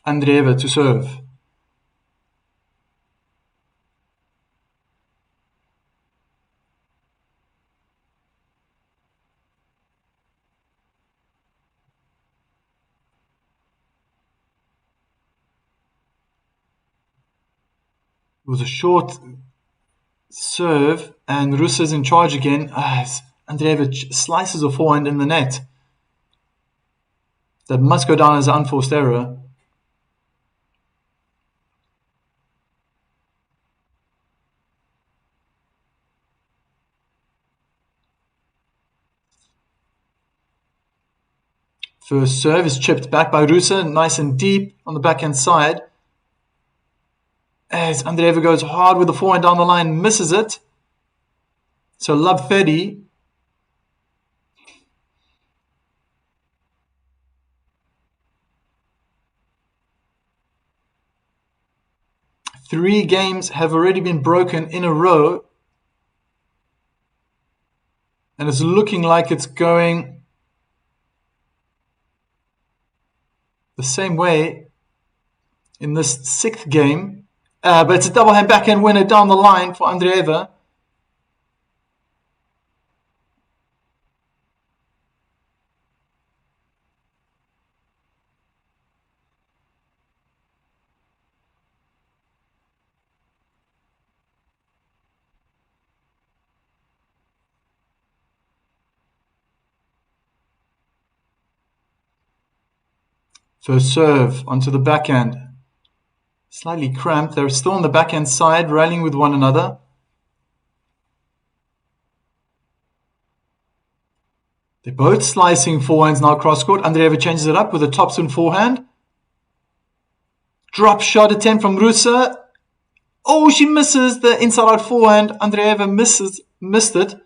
Andreeva to serve. It was a short serve, and Ruse is in charge again. Andreeva slices a forehand in the net. That must go down as an unforced error. First serve is chipped back by Ruse, nice and deep on the backhand side. As Andreeva goes hard with the forehand down the line, misses it. So love 30. Three games have already been broken in a row. And it's looking like it's going the same way in this sixth game. But it's a double hand backhand winner down the line for Andreeva. First serve onto the backhand. Slightly cramped. They're still on the backhand side, rallying with one another. They're both slicing forehands now cross court. Andreeva changes it up with a topspin forehand. Drop shot attempt from Ruse. Oh, she misses the inside out forehand. Andreeva missed it.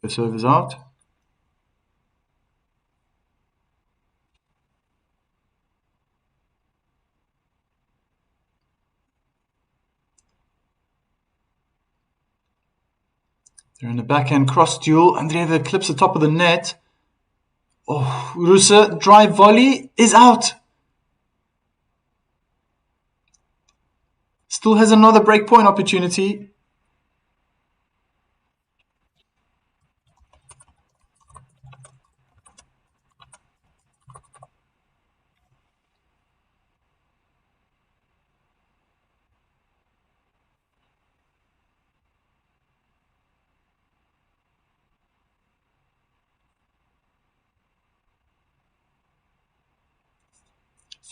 The serve is out. They're in a backhand cross duel. Andreeva clips the top of the net. Oh, Ruse, drive volley is out. Still has another breakpoint opportunity.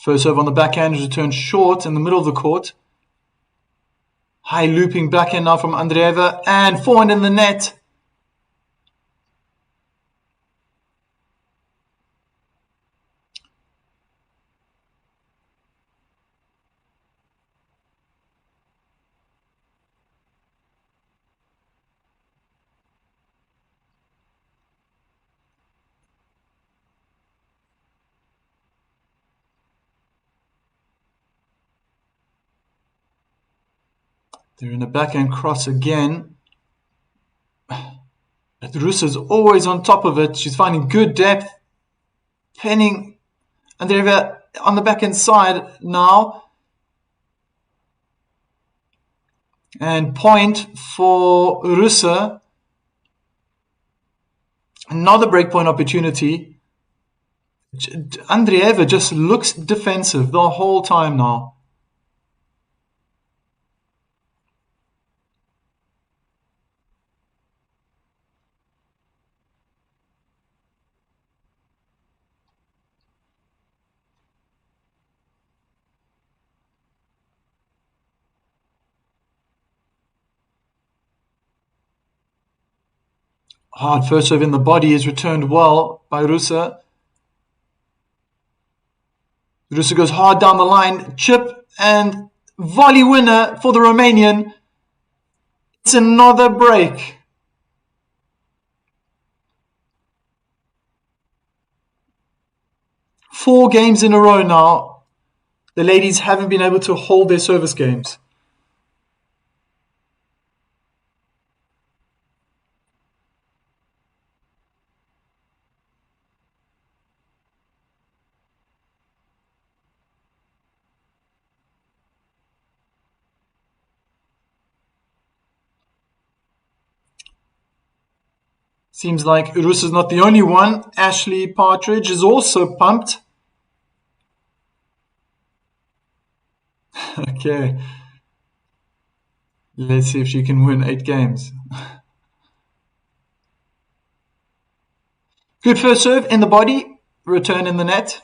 First serve on the backhand is returned short in the middle of the court. High looping backhand now from Andreeva, and forehand in the net. They're in a backhand cross again. But Ruse is always on top of it. She's finding good depth. Penning Andreeva on the backhand side now. And point for Ruse. Another breakpoint opportunity. Andreeva just looks defensive the whole time now. Hard first serve in the body is returned well by Ruse. Ruse goes hard down the line, chip and volley winner for the Romanian. It's another break. Four games in a row now. The ladies haven't been able to hold their service games. Seems like Ruse is not the only one. Ashley Partridge is also pumped. Okay. Let's see if she can win 8 games. Good first serve in the body. Return in the net.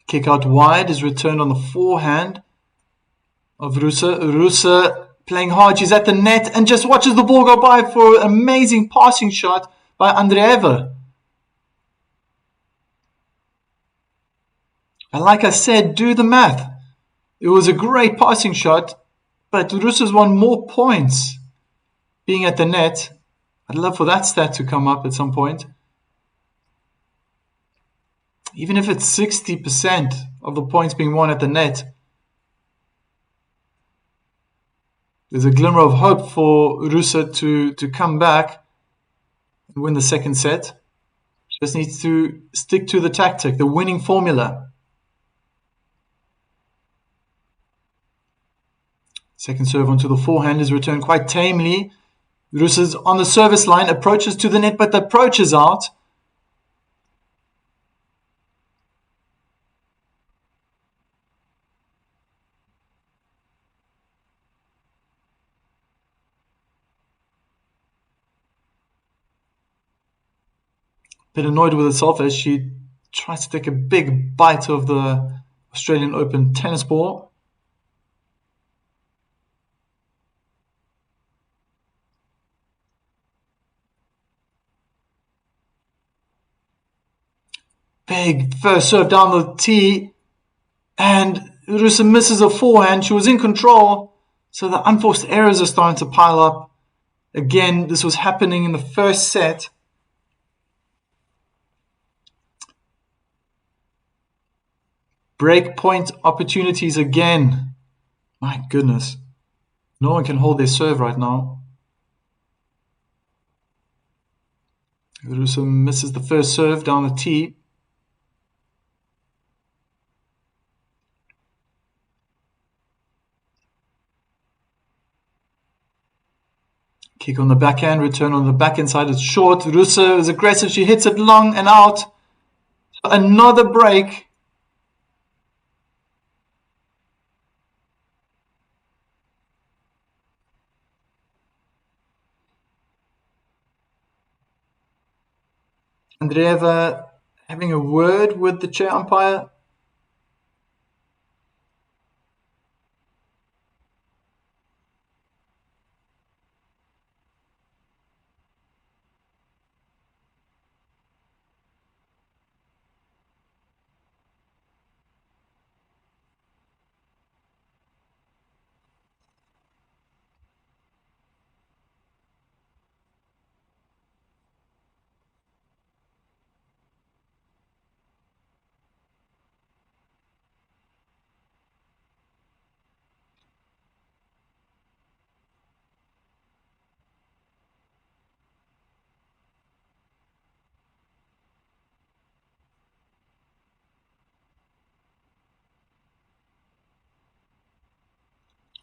Kick out wide is returned on the forehand of Ruse. Ruse playing hard. She's at the net and just watches the ball go by for an amazing passing shot by Andreeva. And like I said, do the math. It was a great passing shot, but Ruse's won more points being at the net. I'd love for that stat to come up at some point. Even if it's 60% of the points being won at the net, there's a glimmer of hope for Ruse to come back and win the second set. She just needs to stick to the tactic, the winning formula. Second serve onto the forehand is returned quite tamely. Ruse is on the service line, approaches to the net, but the approach is out. Bit annoyed with herself as she tries to take a big bite of the Australian Open tennis ball. Big first serve down the tee, and Ruse misses a forehand. She was in control, so the unforced errors are starting to pile up. Again, this was happening in the first set. Break point opportunities again. My goodness. No one can hold their serve right now. Ruse misses the first serve down the tee. Kick on the backhand, return on the backhand side. It's short. Ruse is aggressive. She hits it long and out. Another break. Andreeva having a word with the chair umpire.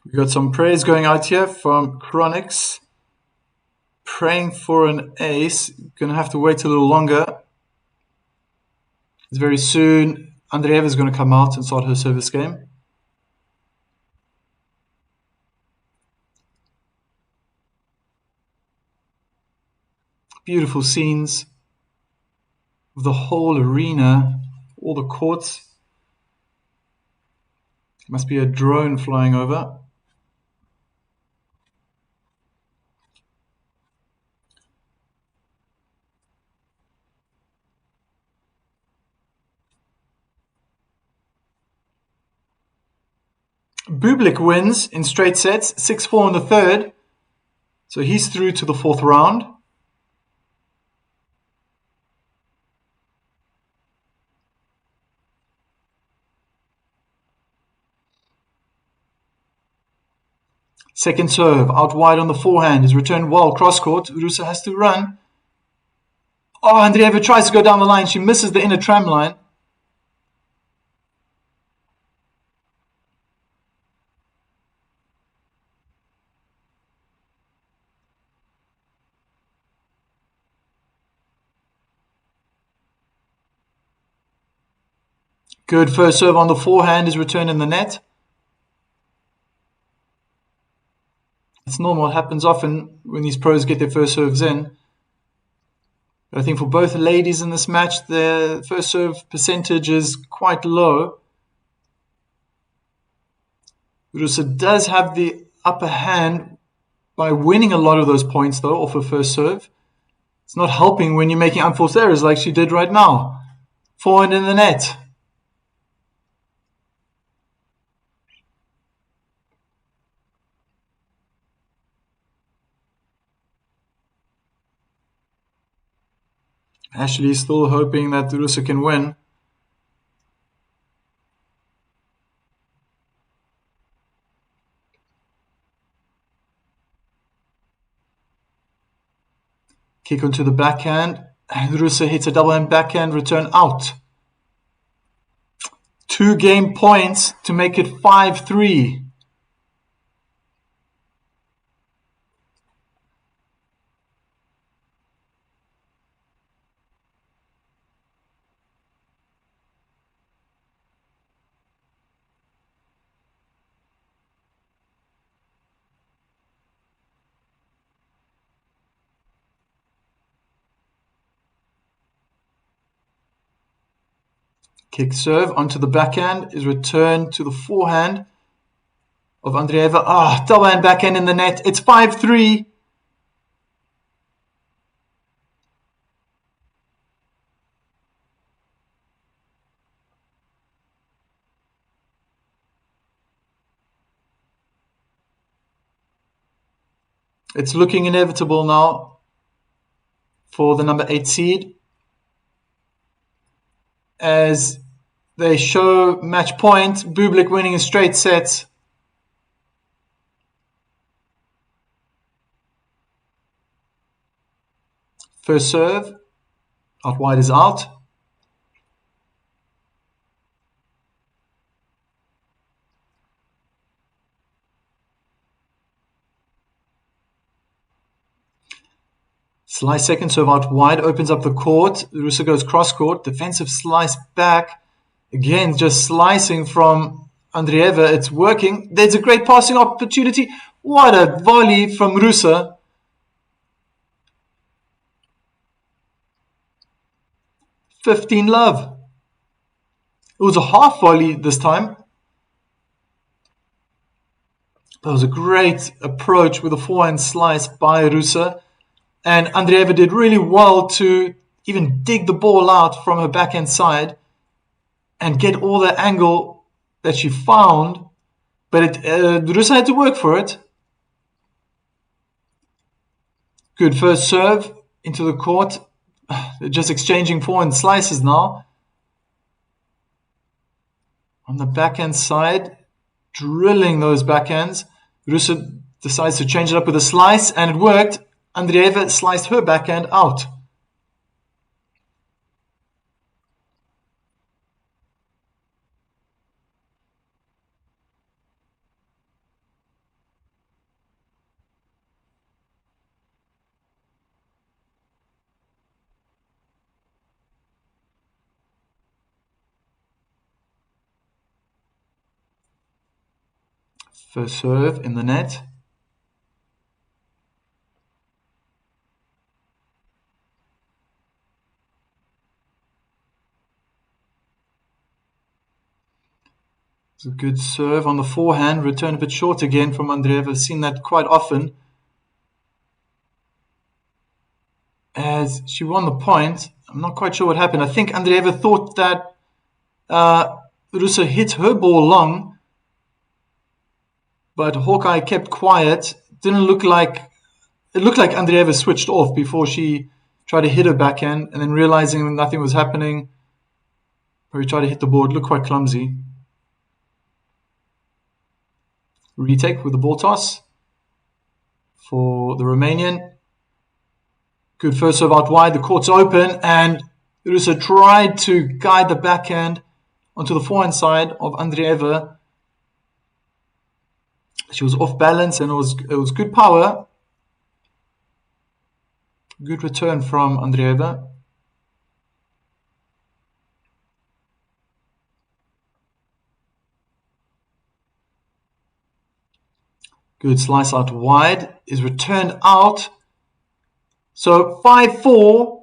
We got some praise going out here from Chronix. Praying for an ace. Gonna have to wait a little longer. It's very soon. Andreeva is going to come out and start her service game. Beautiful scenes of the whole arena, all the courts. Must be a drone flying over. Bublik wins in straight sets, 6-4 in the third. So he's through to the fourth round. Second serve, out wide on the forehand, is returned well, cross court. Ruse has to run. Oh, Andreeva tries to go down the line. She misses the inner tram line. Good first serve on the forehand is returned in the net. It's normal. It happens often when these pros get their first serves in. But I think for both ladies in this match, their first serve percentage is quite low. Ruse does have the upper hand by winning a lot of those points, though, off her first serve. It's not helping when you're making unforced errors like she did right now. Forehand in the net. Ashley still hoping that Ruse can win. Kick onto the backhand. And Ruse hits a double hand backhand return out. 2 game points to make it 5-3. Kick serve onto the backhand is returned to the forehand of Andreeva. Double hand backhand in the net. It's 5-3. It's looking inevitable now for the number 8 seed, as they show match point, Bublik winning in straight sets. First serve, out wide is out. Slice second serve out wide, opens up the court. Ruse goes cross court, defensive slice back. Again, just slicing from Andreeva. It's working. There's a great passing opportunity. What a volley from Ruse. 15 love. It was a half volley this time. That was a great approach with a forehand slice by Ruse. And Andreeva did really well to even dig the ball out from her backhand side and get all the angle that she found. But Ruse had to work for it. Good first serve into the court. They're just exchanging forehand slices now. On the backhand side, drilling those backhands. Ruse decides to change it up with a slice, and it worked. Andreeva sliced her backhand out. First serve in the net. It's a good serve on the forehand, return a bit short again from Andreeva. I've seen that quite often. As she won the point, I'm not quite sure what happened. I think Andreeva thought that Ruse hit her ball long, but Hawkeye kept quiet. Didn't look like it looked like Andreeva switched off before she tried to hit her backhand, and then realizing nothing was happening, probably tried to hit the board. Looked quite clumsy. Retake with the ball toss for the Romanian. Good first serve out wide. The court's open, and Ruse tried to guide the backhand onto the forehand side of Andreeva. She was off balance, and it was good power. Good return from Andreeva. Good slice out wide. Is returned out. So 5-4.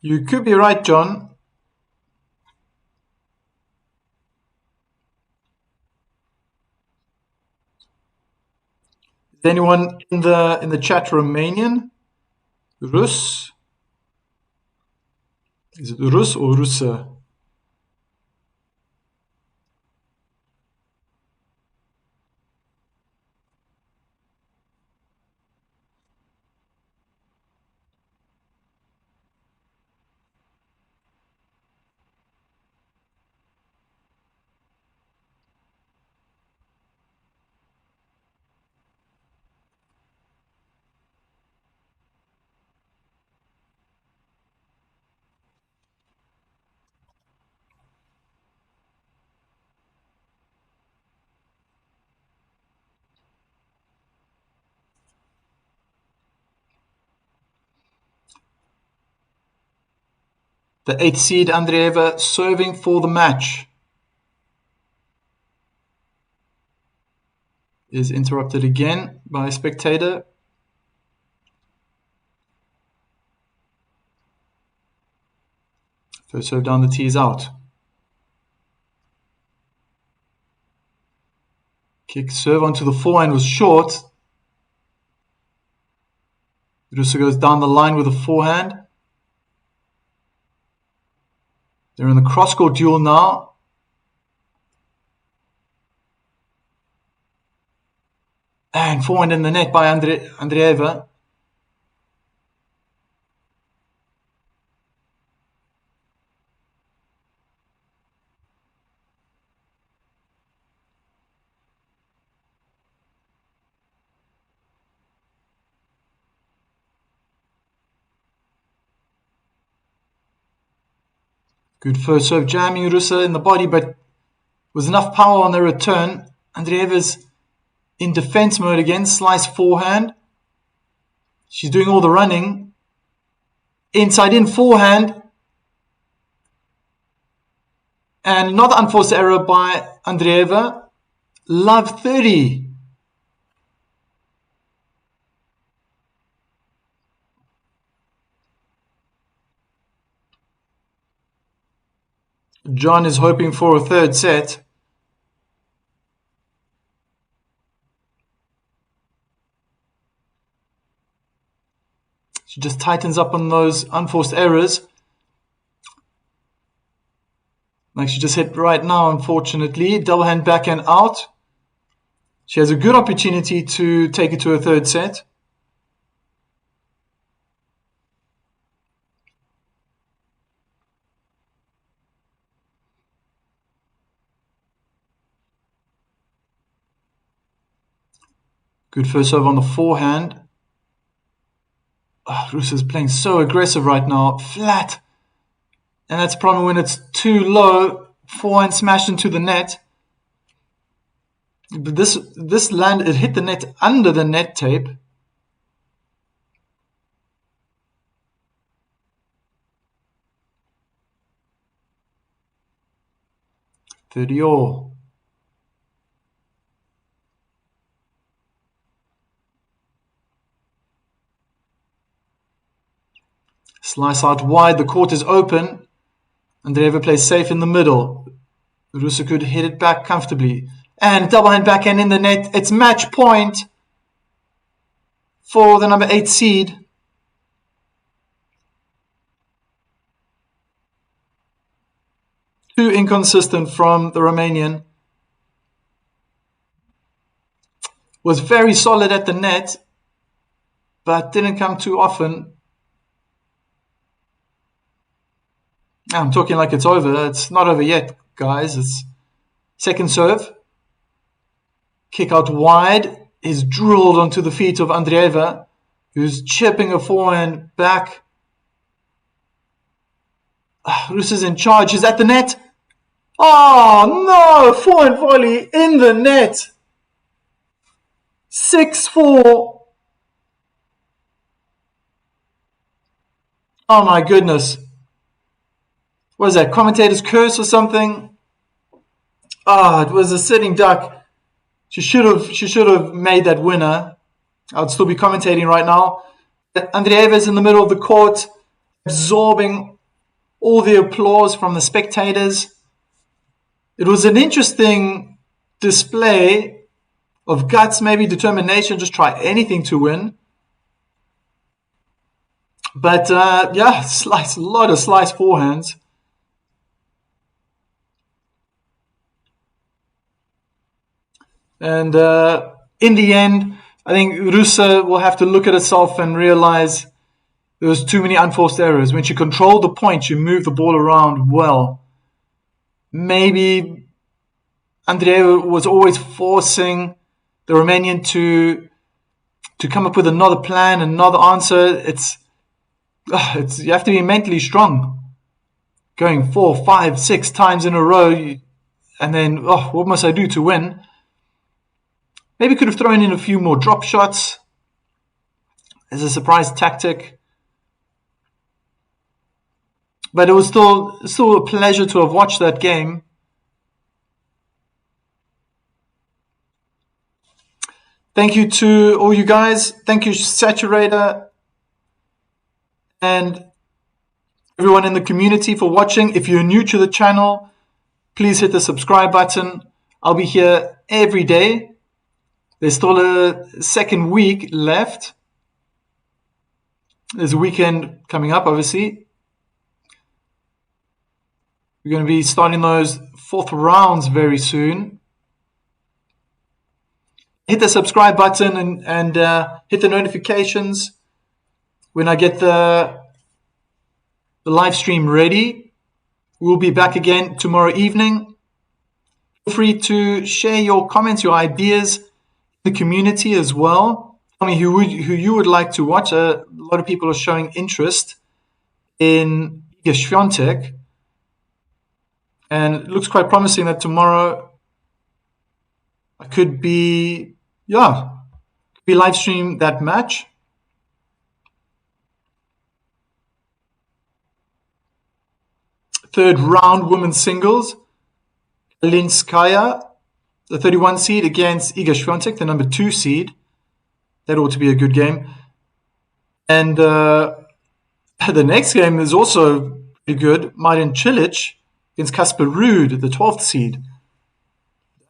You could be right, John. Is anyone in the chat Romanian? Rus? Is it Rus or Russe? The 8th seed Andreeva serving for the match is interrupted again by a spectator. First serve down the tee is out. Kick serve onto the forehand was short. Ruse goes down the line with a forehand. They're in the cross-court duel now. And forehand in the net by Andreeva. Good first serve, jamming Ruse in the body, but was enough power on the return. Andreeva's in defense mode again, slice forehand. She's doing all the running. Inside in forehand. And another unforced error by Andreeva. Love 30. John is hoping for a third set. She just tightens up on those unforced errors. Like she just hit right now, unfortunately. Double hand backhand out. She has a good opportunity to take it to a third set. Good first serve on the forehand. Ruse is playing so aggressive right now. Flat. And that's a problem when it's too low. Forehand smashed into the net. But this land, it hit the net under the net tape. Video. Slice out wide. The court is open. Andreeva plays safe in the middle. Ruse could hit it back comfortably. And double hand backhand in the net. It's match point for the number 8 seed. Too inconsistent from the Romanian. Was very solid at the net, but didn't come too often. I'm talking like it's over. It's not over yet, guys. It's second serve. Kick out wide is drilled onto the feet of Andreeva, who's chipping a forehand back. Ruse is in charge. Is at the net. Oh no! Forehand volley in the net. 6-4. Oh my goodness. What is that? Commentator's curse or something? It was a sitting duck. She should have made that winner. I would still be commentating right now. Andreeva is in the middle of the court, absorbing all the applause from the spectators. It was an interesting display of guts, maybe determination, just try anything to win. But a lot of slice forehands. And in the end, I think Ruse will have to look at herself and realize there was too many unforced errors. When she controlled the point, she moved the ball around well. Maybe Andreeva was always forcing the Romanian to come up with another plan, another answer. You have to be mentally strong. Going 4, 5, 6 times in a row, and then what must I do to win? Maybe could have thrown in a few more drop shots as a surprise tactic. But it was still a pleasure to have watched that game. Thank you to all you guys. Thank you, Saturator, and everyone in the community for watching. If you're new to the channel, please hit the subscribe button. I'll be here every day. There's still a second week left. There's a weekend coming up, obviously. We're going to be starting those 4th rounds very soon. Hit the subscribe button and hit the notifications when I get the live stream ready. We'll be back again tomorrow evening. Feel free to share your comments, your ideas, the community as well. Tell me who you would like to watch. A lot of people are showing interest in Iga Świątek, and it looks quite promising that tomorrow I could be live stream that match. Third round women's singles. Linskaya, the 31 seed, against Iga Świątek, the number 2 seed. That ought to be a good game. And the next game is also pretty good. Martin Cilic against Casper Ruud, the 12th seed.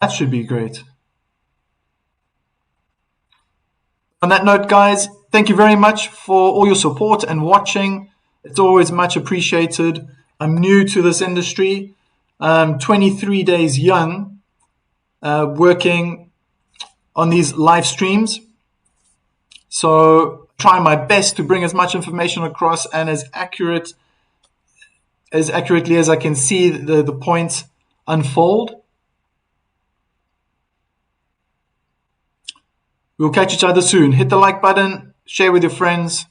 That should be great. On that note, guys, thank you very much for all your support and watching. It's always much appreciated. I'm new to this industry. 23 days young, working on these live streams. So trying my best to bring as much information across and as accurately as I can see the points unfold. We'll catch each other soon. Hit the like button, share with your friends.